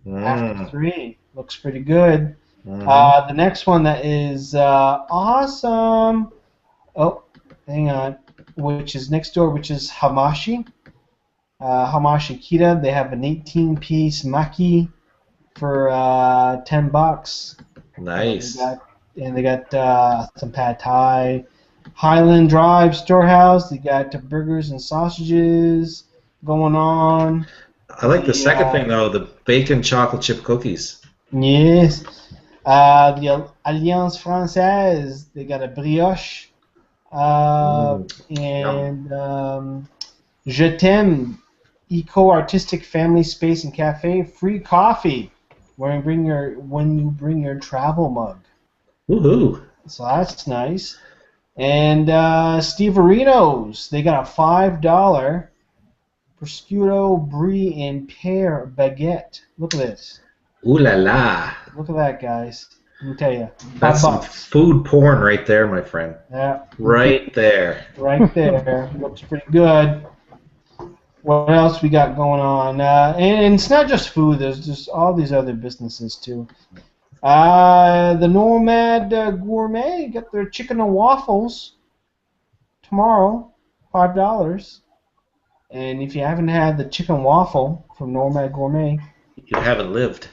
After 3, looks pretty good. The next one that is awesome. Oh, hang on. Which is next door, which is Hamashi. Hamashi Kita. They have an 18-piece maki for $10. Nice. And they got some pad thai. Highland Drive Storehouse. They got burgers and sausages going on. I like the second thing though, the bacon chocolate chip cookies. Yes. The Alliance Française. They got a brioche. And Je t'aime. Eco Artistic Family Space and Cafe. Free coffee when you bring your travel mug. Woohoo! So that's nice. And Steve Areno's, they got a $5 prosciutto, brie, and pear baguette. Look at this. Ooh la la! Look at that, guys. Let me tell you. That's some food porn right there, my friend. Yeah. Right there. Right there. Looks pretty good. What else we got going on? And it's not just food. There's just all these other businesses too. The Nomad Gourmet got their chicken and waffles tomorrow, $5. And if you haven't had the chicken waffle from Nomad Gourmet, you haven't lived.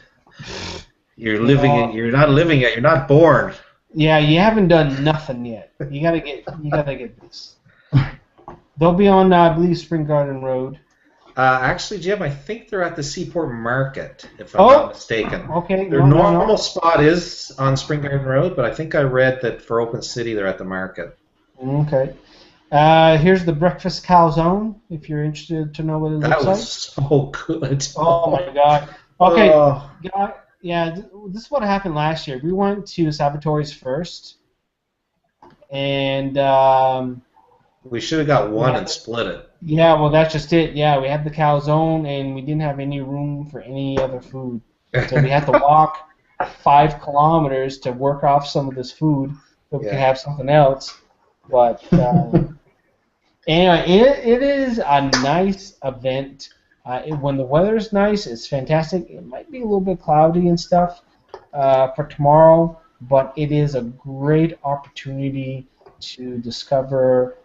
You're living it. You're not living it. You're not born. Yeah, you haven't done nothing yet. You gotta get this. They'll be on, I believe, Spring Garden Road. Actually, Jim, I think they're at the Seaport Market, if I'm not mistaken. Okay. Their normal spot is on Spring Garden Road, but I think I read that for Open City, they're at the market. Okay. Here's the breakfast calzone, if you're interested to know what it looks like. That was so good. Oh, my God. Okay. Yeah, this is what happened last year. We went to Salvatore's first, and we should have got one and split it. Yeah, well, that's just it. Yeah, we had the calzone, and we didn't have any room for any other food. So we had to walk 5 kilometers to work off some of this food so we could have something else. But anyway, it is a nice event. When the weather's nice, it's fantastic. It might be a little bit cloudy and stuff for tomorrow, but it is a great opportunity to discover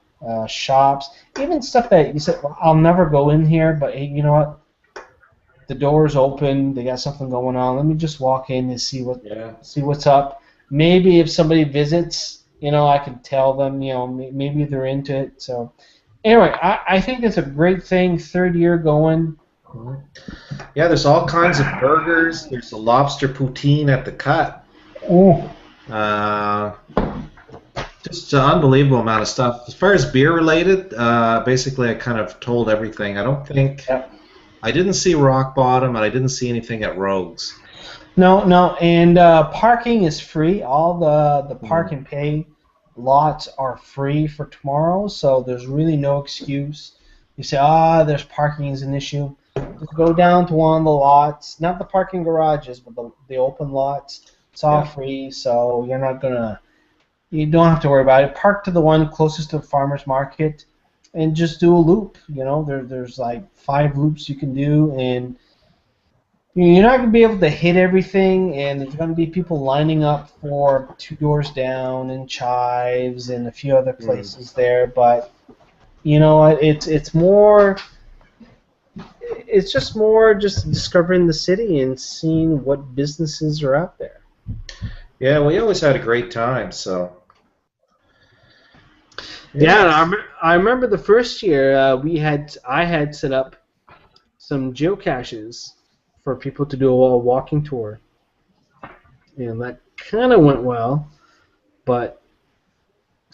shops, even stuff that you said, well, I'll never go in here, but hey, you know what? The door's open. They got something going on. Let me just walk in and see what's up. Maybe if somebody visits, I can tell them, maybe they're into it. So anyway, I think it's a great thing. 3rd year going. Yeah, there's all kinds of burgers. There's a lobster poutine at the Cut. Oh. Just an unbelievable amount of stuff. As far as beer related, basically I kind of told everything. I don't think I didn't see Rock Bottom, and I didn't see anything at Rogues. No, and parking is free. All the park and pay lots are free for tomorrow, so there's really no excuse. You say, there's parking is an issue. just go down to one of the lots, not the parking garages, but the open lots. It's all free, so you don't have to worry about it. Park to the one closest to the farmer's market, and just do a loop. There's like 5 loops you can do, and you're not going to be able to hit everything, and there's going to be people lining up for 2 Doors Down and Chives and a few other places there, but it's more. It's just more just discovering the city and seeing what businesses are out there. Yeah, we always had a great time. So. Yeah, and I remember the first year I had set up some geocaches for people to do a walking tour, and that kind of went well, but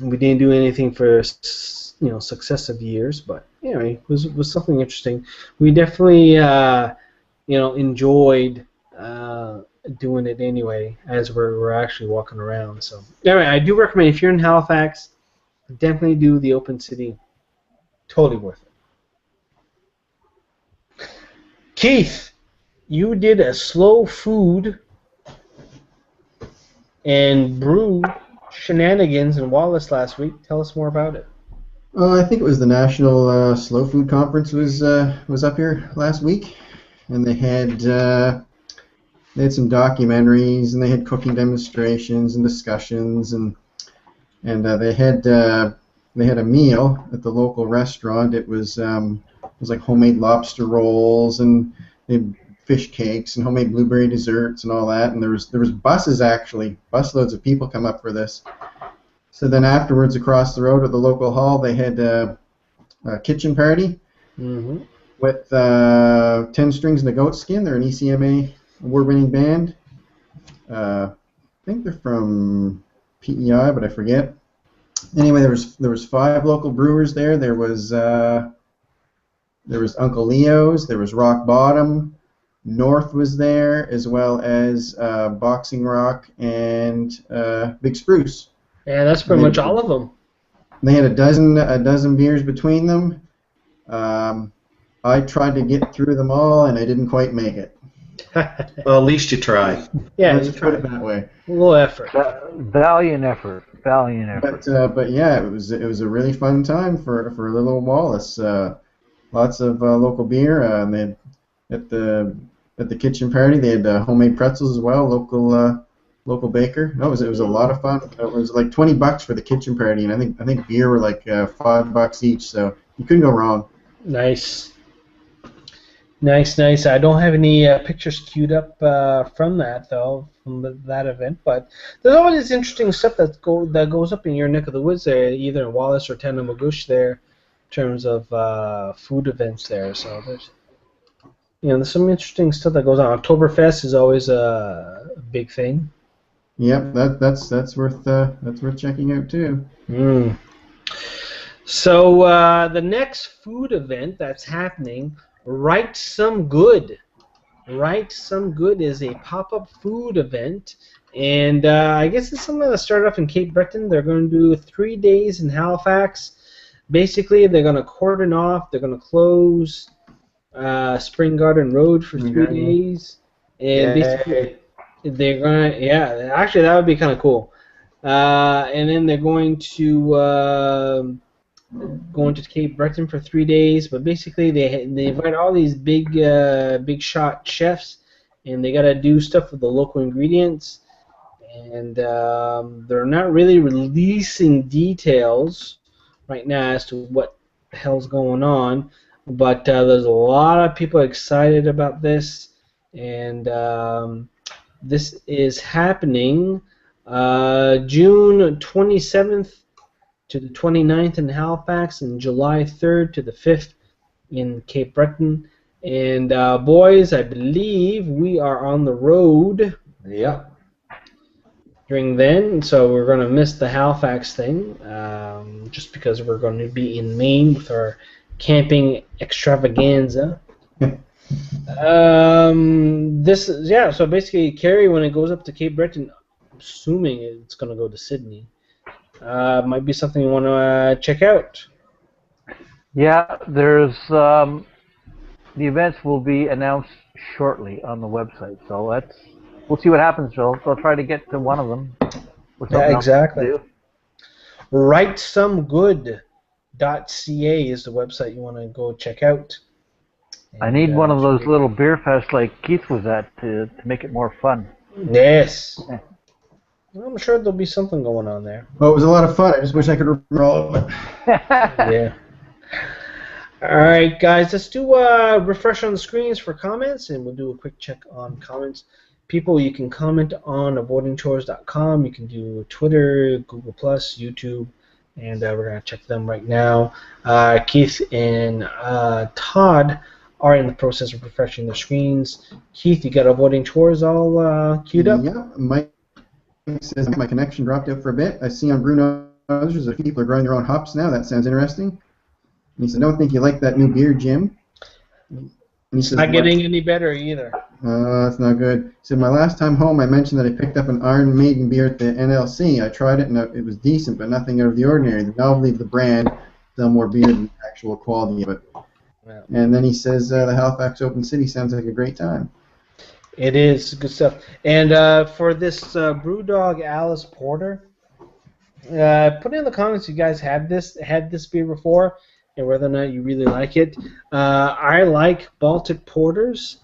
we didn't do anything for successive years. But anyway, it was something interesting. We definitely enjoyed doing it anyway as we're actually walking around. So anyway, I do recommend if you're in Halifax, definitely do the Open City. Totally worth it. Keith, you did a slow food and brew shenanigans in Wallace last week. Tell us more about it. I think it was the National Slow Food Conference was up here last week, and they had some documentaries, and they had cooking demonstrations and discussions, and they had a meal at the local restaurant. It was like homemade lobster rolls and they had fish cakes and homemade blueberry desserts and all that. And there was busloads of people come up for this. So then afterwards, across the road at the local hall, they had a kitchen party with 10 Strings and a Goat Skin. They're an ECMA award-winning band. I think they're from PEI, but I forget. Anyway, there was 5 local brewers there. There was Uncle Leo's. There was Rock Bottom. North was there, as well as Boxing Rock and Big Spruce. Yeah, that's pretty much all of them. They had a dozen beers between them. I tried to get through them all, and I didn't quite make it. Well, at least you tried. Yeah, let's put it that way. A little effort. Valiant effort. But yeah, it was a really fun time for little Wallace. Lots of local beer. They had, at the kitchen party, they had homemade pretzels as well. Local baker. No, it was a lot of fun. It was like $20 for the kitchen party, and I think beer were like $5 each. So you couldn't go wrong. Nice. I don't have any pictures queued up from that though, from that event. But there's always this interesting stuff that goes up in your neck of the woods there, either in Wallace or Tandamagush there, in terms of food events there. So there's some interesting stuff that goes on. Oktoberfest is always a big thing. Yep, that's worth checking out too. So the next food event that's happening, Write Some Good. Write Some Good is a pop-up food event, and I guess it's something that started off in Cape Breton. They're going to do 3 days in Halifax. Basically, they're going to cordon off. They're going to close Spring Garden Road for 3 days, and basically they're going to actually that would be kind of cool. And then they're going to Cape Breton for 3 days, but basically they invite all these big shot chefs, and they got to do stuff with the local ingredients, and they're not really releasing details right now as to what the hell's going on, but there's a lot of people excited about this, and this is happening June 27th to the 29th in Halifax, and July 3rd to the 5th in Cape Breton. And boys, I believe we are on the road. Yep. During then, so we're going to miss the Halifax thing, just because we're going to be in Maine with our camping extravaganza. So basically, Kerry, when it goes up to Cape Breton, I'm assuming it's going to go to Sydney. Might be something you want to check out. Yeah, there's the events will be announced shortly on the website. So we'll see what happens. They'll try to get to one of them. Or something Yeah, exactly. else to do. WriteSomeGood.ca is the website you want to go check out. I need one of those little beer fests like Keith was at to make it more fun. Yes. I'm sure there'll be something going on there. Well, it was a lot of fun. I just wish I could remember all of it. Yeah. All right, guys, let's do a refresh on the screens for comments, and we'll do a quick check on comments. People, you can comment on avoidingchores.com. You can do Twitter, Google+, YouTube, and we're going to check them right now. Keith and Todd are in the process of refreshing their screens. Keith, you got Avoiding Chores all queued up? Yeah, Mike says my connection dropped out for a bit. I see on Bruno there's a few people are growing their own hops now. That sounds interesting. And he said, don't think you like that new beer, Jim. And he says, Not getting any better either. That's not good. He said, my last time home, I mentioned that I picked up an Iron Maiden beer at the NLC. I tried it, and it was decent, but nothing out of the ordinary. The novelty of the brand, sell more beer than the actual quality of it. Wow. And then he says, the Halifax Open City sounds like a great time. It is good stuff. And for this Brewdog Alice Porter, put in the comments if you guys had this beer before and whether or not you really like it. I like Baltic Porters.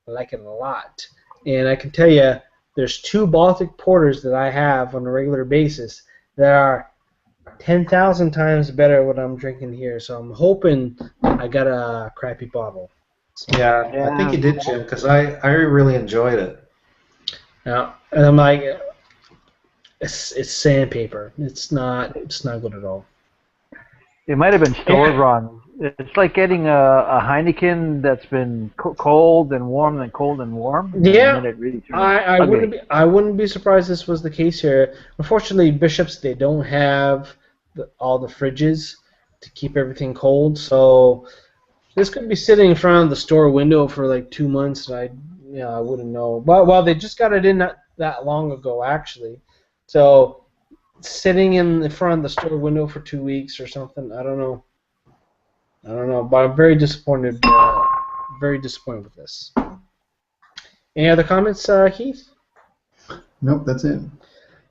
I like it a lot. And I can tell you there's 2 Baltic Porters that I have on a regular basis that are 10,000 times better than what I'm drinking here. So I'm hoping I got a crappy bottle. Yeah, I think you did, Jim, because I really enjoyed it. Now, and I'm like, it's sandpaper. It's not good at all. It might have been stored wrong. It's like getting a Heineken that's been cold and warm, then cold and warm. Yeah, and then it really I wouldn't be surprised this was the case here. Unfortunately, Bishops, they don't have all the fridges to keep everything cold, so this could be sitting in front of the store window for like 2 months, and I wouldn't know. Well, they just got it in that long ago, actually. So sitting in the front of the store window for 2 weeks or something, I don't know. But I'm very disappointed. Very disappointed with this. Any other comments, Keith? Nope, that's it.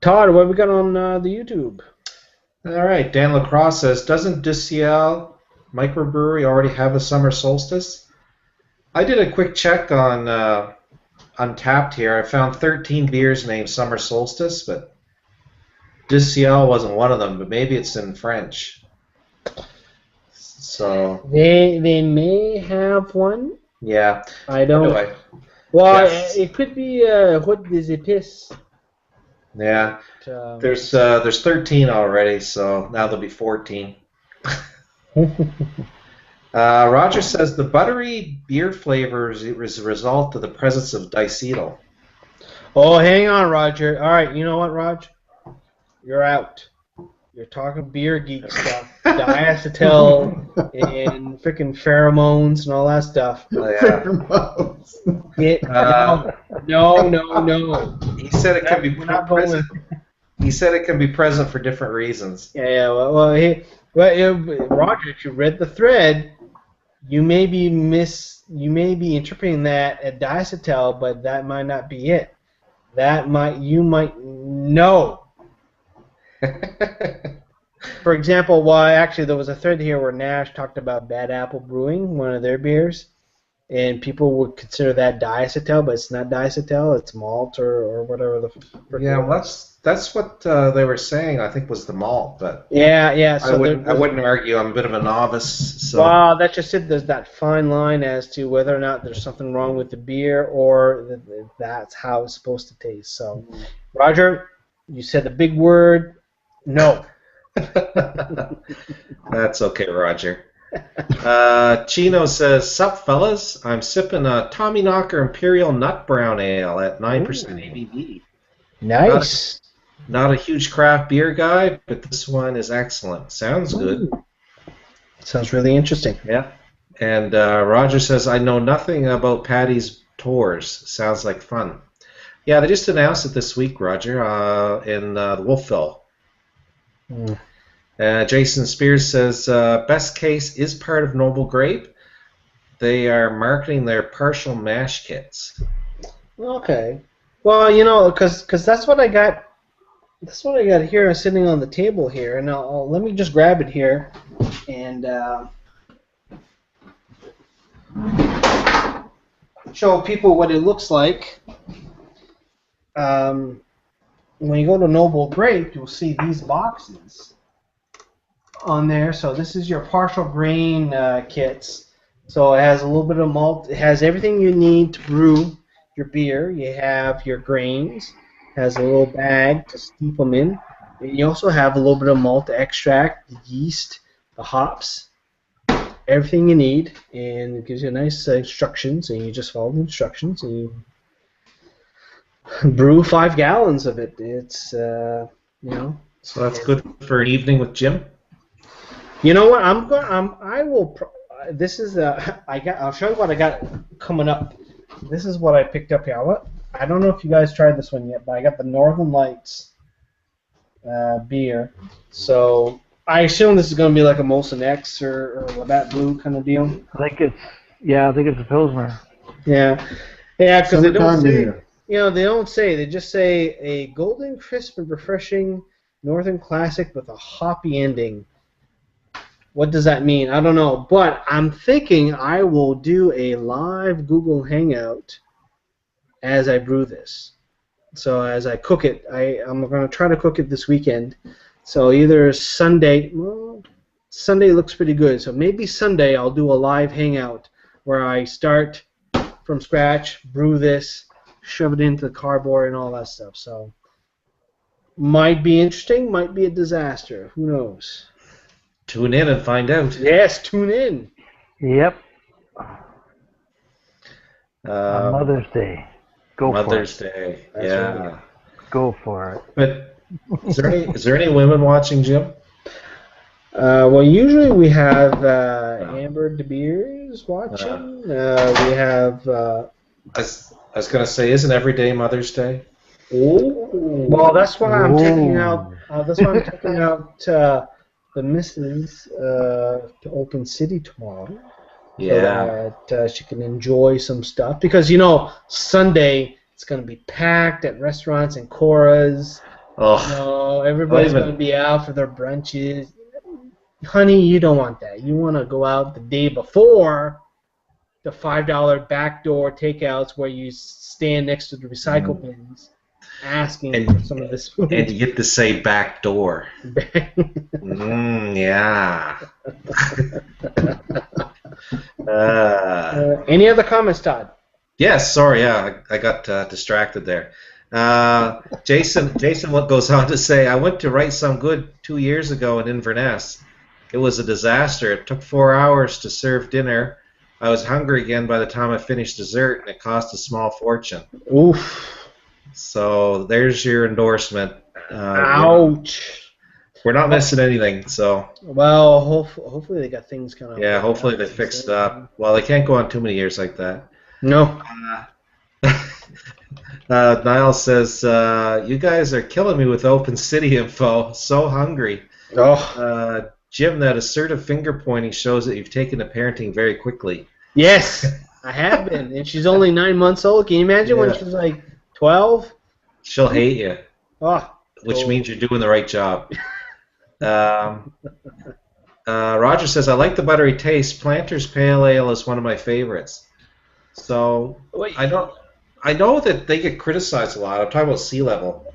Todd, what have we got on the YouTube? All right, Dan Lacrosse says, doesn't Duciel microbrewery already have a summer solstice? I did a quick check on Untapped here. I found 13 beers named Summer Solstice, but Duciel wasn't one of them, but maybe it's in French. So they may have one. Yeah. I don't. Anyway, Well, yes. it could be Route des Épices. Yeah. There's 13 already, so now there'll be 14. Roger says the buttery beer flavor is a result of the presence of diacetyl. Oh, hang on, Roger. All right, you know what, Roger? You're out. You're talking beer geek stuff, diacetyl and freaking pheromones and all that stuff. Oh, yeah. Pheromones. No. He said it can be We're not present. He said it can be present for different reasons. Yeah. Roger, if you read the thread, you may be interpreting that as diacetyl, but that might not be it. You might know. For example, actually there was a thread here where Nash talked about Bad Apple Brewing, one of their beers, and people would consider that diacetyl, but it's not diacetyl, it's malt or whatever the. Yeah, well, that's what they were saying. I think was the malt, but yeah. So I wouldn't argue. I'm a bit of a novice. So. Well, that's just it. There's that fine line as to whether or not there's something wrong with the beer or that's how it's supposed to taste. So, Roger, you said the big word. No. That's okay, Roger. Chino says, "Sup, fellas? I'm sipping a Tommy Knocker Imperial Nut Brown Ale at 9% ABV. Nice. Not a huge craft beer guy, but this one is excellent. Sounds good. Sounds really interesting. Yeah." And Roger says, "I know nothing about Patty's tours. Sounds like fun." Yeah, they just announced it this week, Roger, in the Wolfville. Jason Spears says, best case is part of Noble Grape. they are marketing their partial mash kits. Okay. Well, you know, because that's what I got. That's what I got here, sitting on the table here, and let me just grab it here, and show people what it looks like. When you go to Noble Grape, you'll see these boxes on there. So this is your partial grain kits. So it has a little bit of malt. It has everything you need to brew your beer. You have your grains. It has a little bag to steep them in. And you also have a little bit of malt extract, the yeast, the hops, everything you need, and it gives you nice instructions, and you just follow the instructions, and you brew 5 gallons of it. It's you know. So that's good for an evening with Jim. You know what? I will. This is I'll show you what I got coming up. This is what I picked up here. I don't know if you guys tried this one yet, but I got the Northern Lights beer. So I assume this is going to be like a Molson X or Labatt Blue kind of deal. I think it's a Pilsner. Yeah, because they don't say. Beer. You know, they don't say. They just say a golden, crisp, and refreshing Northern Classic with a hoppy ending. What does that mean? I don't know. But I'm thinking I will do a live Google Hangout as I brew this. So as I cook it, I'm going to try to cook it this weekend. So either Sunday. Well, Sunday looks pretty good. So maybe Sunday I'll do a live Hangout where I start from scratch, brew this, shove it into the cardboard and all that stuff. So might be interesting, might be a disaster. Who knows? Tune in and find out. Yes, tune in. Yep. On Mother's Day. Go Mother's for it. Day. That's Yeah. right. Go for it. But is there any women watching, Jim? Well, usually we have Amber De Beers watching. We have. I was going to say, isn't every day Mother's Day? Well, that's why I'm taking out. That's why I'm taking out the missus to Open City tomorrow. Yeah. So that she can enjoy some stuff, because Sunday it's going to be packed at restaurants and Cora's. Oh. Everybody's going to be out for their brunches. Honey, you don't want that. You want to go out the day before the $5 backdoor takeouts where you stand next to the recycle bins asking for some of this food. And you get to say back door. Yeah. Any other comments, Todd? Yes, sorry, yeah, I got distracted there. Jason what goes on to say, I went to Write Some Good 2 years ago in Inverness. It was a disaster. It took 4 hours to serve dinner. I was hungry again by the time I finished dessert, and it cost a small fortune. Oof. So there's your endorsement. Ouch. We're not missing anything, so. Well, hopefully they got things kind of. Yeah, hopefully they fixed it up. Well, they can't go on too many years like that. No. Niall says, you guys are killing me with Open City info. So hungry. Oh. Jim, that assertive finger pointing shows that you've taken to parenting very quickly. Yes, I have been. And she's only 9 months old. Can you imagine when she's like 12? She'll hate you. Oh. Which means you're doing the right job. Roger says, I like the buttery taste. Planters Pale Ale is one of my favorites. So I know that they get criticized a lot. I'm talking about Sea Level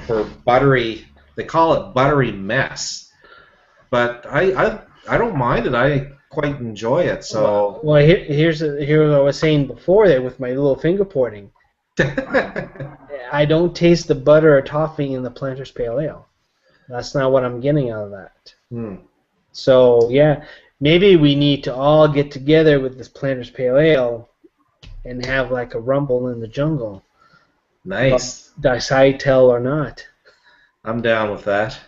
for buttery. They call it buttery mess. But I don't mind it. I quite enjoy it. So here's what I was saying before there with my little finger pointing. I don't taste the butter or toffee in the Planters Pale Ale. That's not what I'm getting out of that. So yeah, maybe we need to all get together with this Planters Pale Ale and have like a rumble in the jungle. Nice. Decide tell or not. I'm down with that.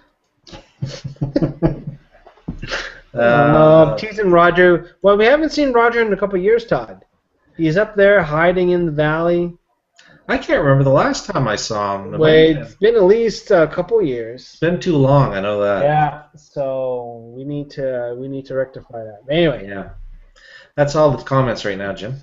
Teasing Roger. Well, we haven't seen Roger in a couple of years, Todd. He's up there hiding in the valley. I can't remember the last time I saw him. Well, it's been at least a couple of years. It's been too long, I know that. Yeah, so we need to rectify that. But anyway. Yeah. That's all the comments right now, Jim.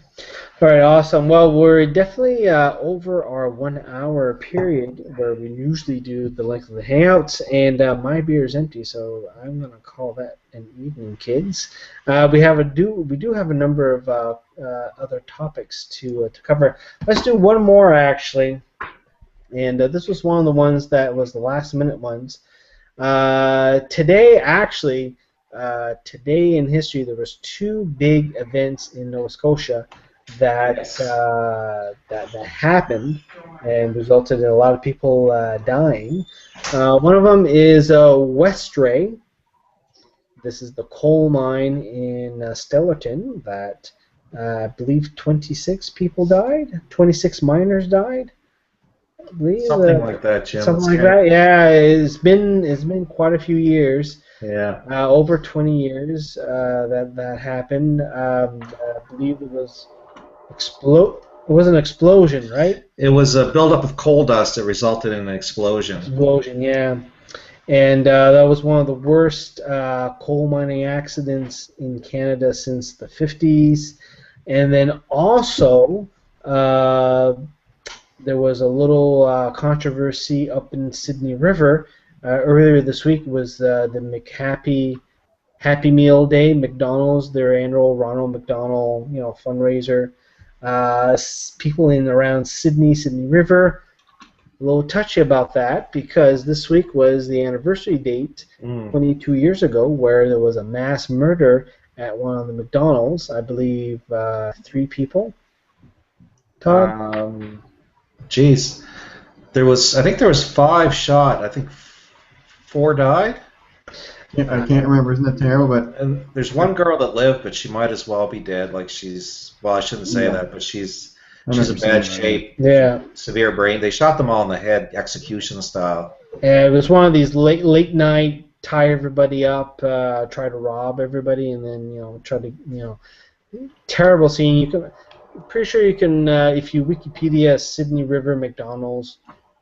All right, awesome. Well, we're definitely over our 1 hour period where we usually do the length of the hangouts, and my beer is empty, so I'm gonna call that an evening, kids. We do have a number of other topics to cover. Let's do one more actually, and this was one of the ones that was the last minute ones. Today in history, there was two big events in Nova Scotia that that happened and resulted in a lot of people dying. One of them is Westray. This is the coal mine in Stellarton that I believe 26 people died. 26 miners died. I believe, Something like that, Jim. Something like that. Yeah, it's been quite a few years. Yeah. Over 20 years that happened. I believe it was It was an explosion, right? It was a buildup of coal dust that resulted in an explosion. Explosion, yeah. And that was one of the worst coal mining accidents in Canada since the 50s. And then also, there was a little controversy up in Sydney River. Earlier this week was the Happy Meal Day. McDonald's, their annual Ronald McDonald, fundraiser. People in around Sydney River, a little touchy about that because this week was the anniversary date, 22 years ago, where there was a mass murder at one of the McDonald's. I believe 3 people. Todd? Geez, I think there was 5 shot. I think 4 died. Yeah, I can't remember. Isn't that terrible? But And there's one girl that lived, but she might as well be dead. Like well, I shouldn't say that, but she's in bad shape. Yeah. Severe brain. They shot them all in the head, execution style. It was one of these late night, tie everybody up, try to rob everybody, and then try to terrible scene. Pretty sure you can if you Wikipedia Sydney River McDonald's.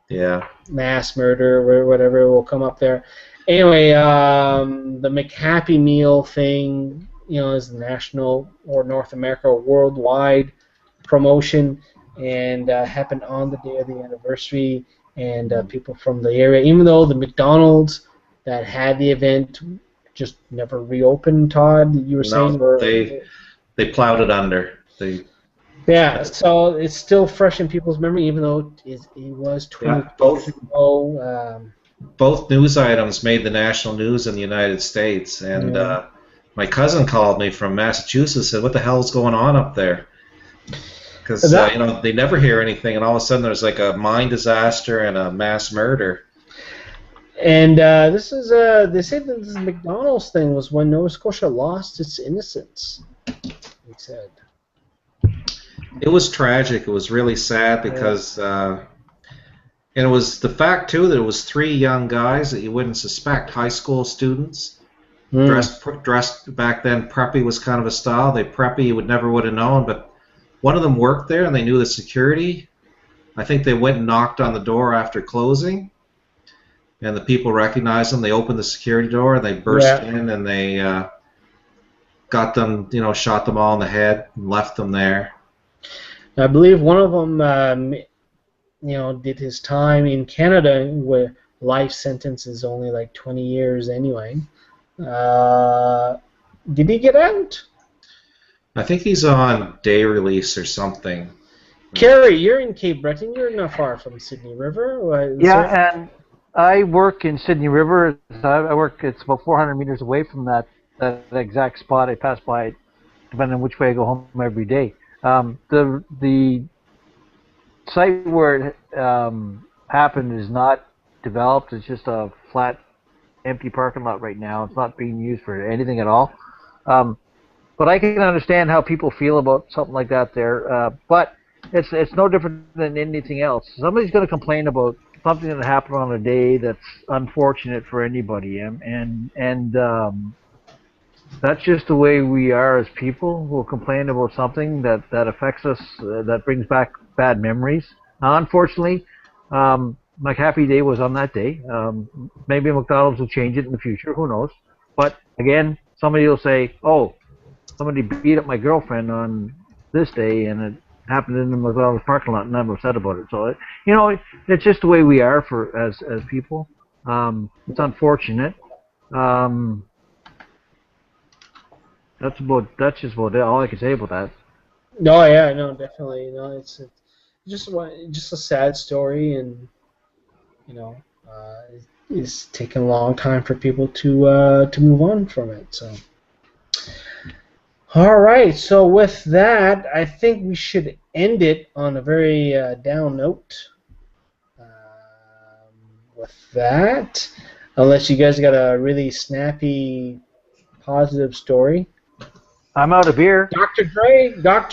Yeah. Mass murder or whatever, it will come up there. Anyway, the McHappy Meal thing, is the national or North America or worldwide promotion, and happened on the day of the anniversary. And people from the area, even though the McDonald's that had the event just never reopened, Todd, you were saying? They plowed it under. Yeah, so it's still fresh in people's memory, even though it was 20 years ago. Both news items made the national news in the United States, and my cousin called me from Massachusetts and said, "What the hell's going on up there?" Because they never hear anything, and all of a sudden there's like a mine disaster and a mass murder. And they say that this McDonald's thing was when Nova Scotia lost its innocence. He said. It was tragic. It was really sad because, and it was the fact too that it was 3 young guys that you wouldn't suspect, high school students, dressed back then. Preppy was kind of a style. Preppy you never would have known, but one of them worked there and they knew the security. I think they went and knocked on the door after closing, and the people recognized them. They opened the security door and they burst in and they got them, shot them all in the head and left them there. I believe one of them, did his time in Canada, where life sentence is only like 20 years anyway. Did he get out? I think he's on day release or something. Kerry, you're in Cape Breton. You're not far from Sydney River. Yeah, and I work in Sydney River. It's about 400 meters away from that exact spot. I pass by it, depending on which way I go home every day. The site where it happened is not developed. It's just a flat, empty parking lot right now. It's not being used for anything at all. But I can understand how people feel about something like that there. But it's no different than anything else. Somebody's going to complain about something that happened on a day that's unfortunate for anybody, and that's just the way we are as people. We'll complain about something that affects us, that brings back bad memories. Now, unfortunately, my happy day was on that day. Maybe McDonald's will change it in the future. Who knows? But again, somebody will say, "Oh, somebody beat up my girlfriend on this day, and it happened in the McDonald's parking lot, and I'm upset about it. So, it's just the way we are as people. It's unfortunate. That's just about it. All I can say about that. No, yeah, no, definitely. It's just a sad story, and it's taken a long time for people to move on from it. So, all right. So with that, I think we should end it on a very down note. With that, unless you guys got a really snappy, positive story. I'm out of beer. Dr.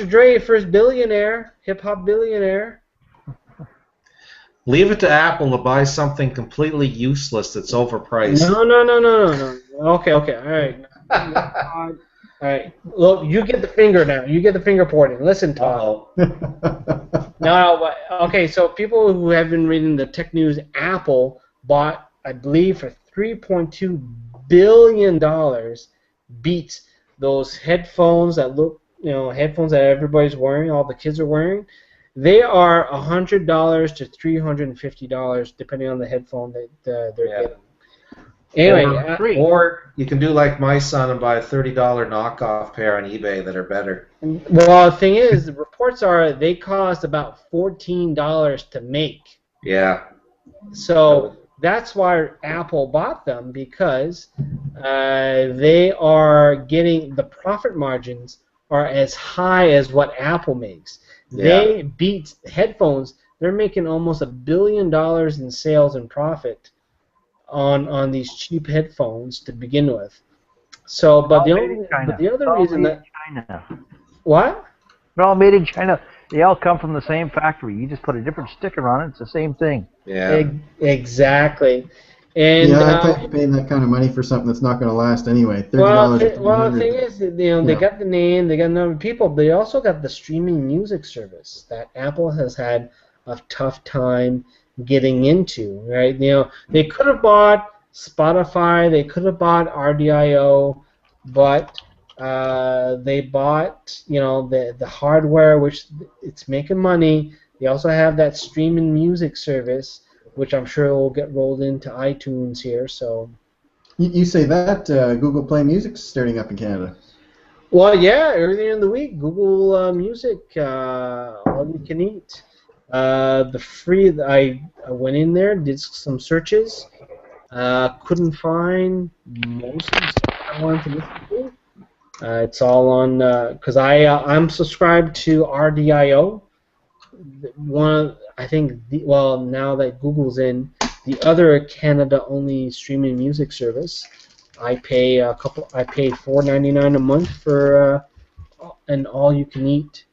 Dre, first billionaire, hip hop billionaire. Leave it to Apple to buy something completely useless that's overpriced. No. Okay, all right. All right. Look, you get the finger now. You get the finger pointing. Listen, Todd. No, okay, so people who have been reading the tech news, Apple bought, I believe, for $3.2 billion Beats, those headphones that look, headphones that everybody's wearing, all the kids are wearing. They are $100 to $350, depending on the headphone that they're getting. Anyway, or you can do like my son and buy a $30 knockoff pair on eBay that are better. Well, the thing is, the reports are they cost about $14 to make. Yeah. So that's why Apple bought them, because they are getting the profit margins are as high as what Apple makes. Yeah. They beat headphones. They're making almost $1 billion in sales and profit on these cheap headphones to begin with. So, but the other reason that China. What? They're all made in China. They all come from the same factory. You just put a different sticker on it. It's the same thing. Yeah. Exactly. And I paying that kind of money for something that's not going to last anyway. $30. Well, the thing is, they got the name, they got a number of people, but they also got the streaming music service that Apple has had a tough time getting into, right? They could have bought Spotify, they could have bought RDIO, but they bought, the hardware, which it's making money. They also have that streaming music service, which I'm sure will get rolled into iTunes here. So you say that Google Play Music's starting up in Canada. Well, yeah, earlier in the week, Google Music, all you can eat. The free, I went in there, did some searches, couldn't find most of the stuff I wanted to listen to. It's all on, because I'm subscribed to RDIO. Now that Google's in, the other Canada-only streaming music service, I pay $4.99 a month for an all-you-can-eat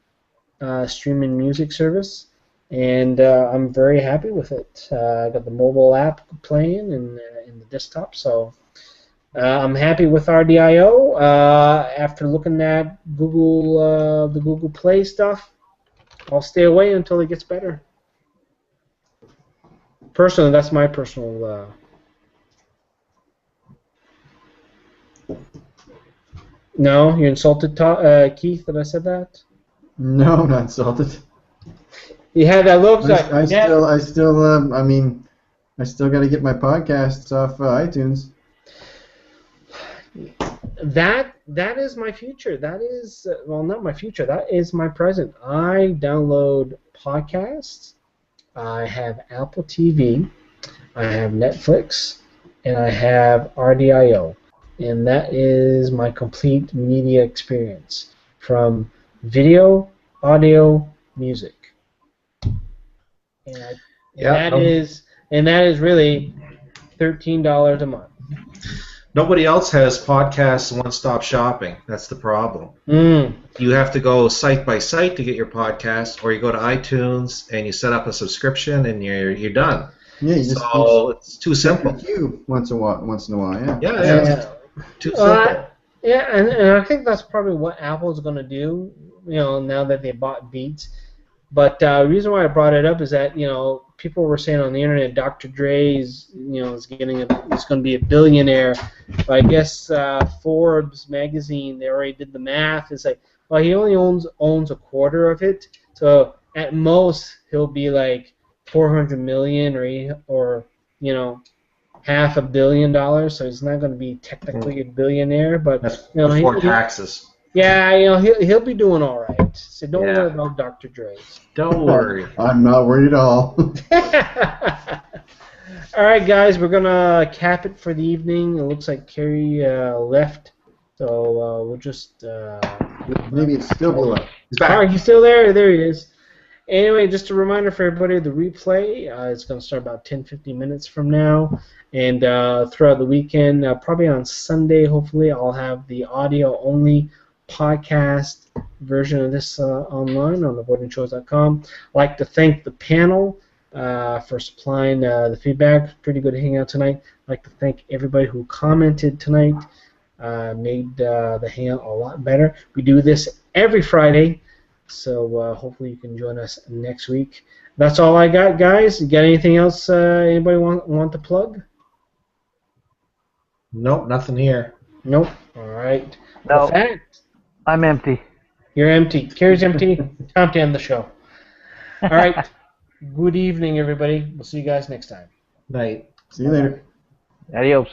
streaming music service, and I'm very happy with it. I got the mobile app playing and in the desktop, so I'm happy with RDIO. After looking at Google, the Google Play stuff, I'll stay away until it gets better. Personally, that's my personal. No, you insulted Keith that I said that? No, I'm not insulted. You had that look. I still got to get my podcasts off iTunes. That is my future. That is not my future. That is my present. I download podcasts. I have Apple TV. I have Netflix, and I have RDIO, and that is my complete media experience from video, audio, music. And that is really $13 a month. Nobody else has podcasts one-stop shopping. That's the problem. You have to go site by site to get your podcast, or you go to iTunes and you set up a subscription and you're done. Yeah, it's too simple. Once in a while, yeah. Yeah. Too simple. And I think that's probably what Apple's going to do. Now that they bought Beats, But the reason why I brought it up is that people were saying on the internet Dr. Dre is is going to be a billionaire. But I guess Forbes magazine, they already did the math. It's like, well, he only owns a quarter of it, so at most he'll be like 400 million or $500 million. So he's not going to be technically a billionaire, but that's before taxes. Yeah, he'll be doing all right. So don't worry about Dr. Dre. Don't worry. I'm not worried at all. All right, guys, we're gonna cap it for the evening. It looks like Kerry left, so we'll just. Maybe it's still below. He's back. All right, he's still there. There he is. Anyway, just a reminder for everybody, the replay it's going to start about 10-15 minutes from now, and throughout the weekend, probably on Sunday, hopefully, I'll have the audio-only podcast version of this online on theboardingshows.com. I'd like to thank the panel for supplying the feedback. Pretty good hangout tonight. I'd like to thank everybody who commented tonight. Made the hangout a lot better. We do this every Friday, so hopefully you can join us next week. That's all I got, guys. You got anything else anybody want to plug? Nope, nothing here. Nope. All right. No. With that, I'm empty. you're empty. Carrie's empty. Time to end the show. All right. Good evening, everybody. We'll see you guys next time. Night. See you later. Adios.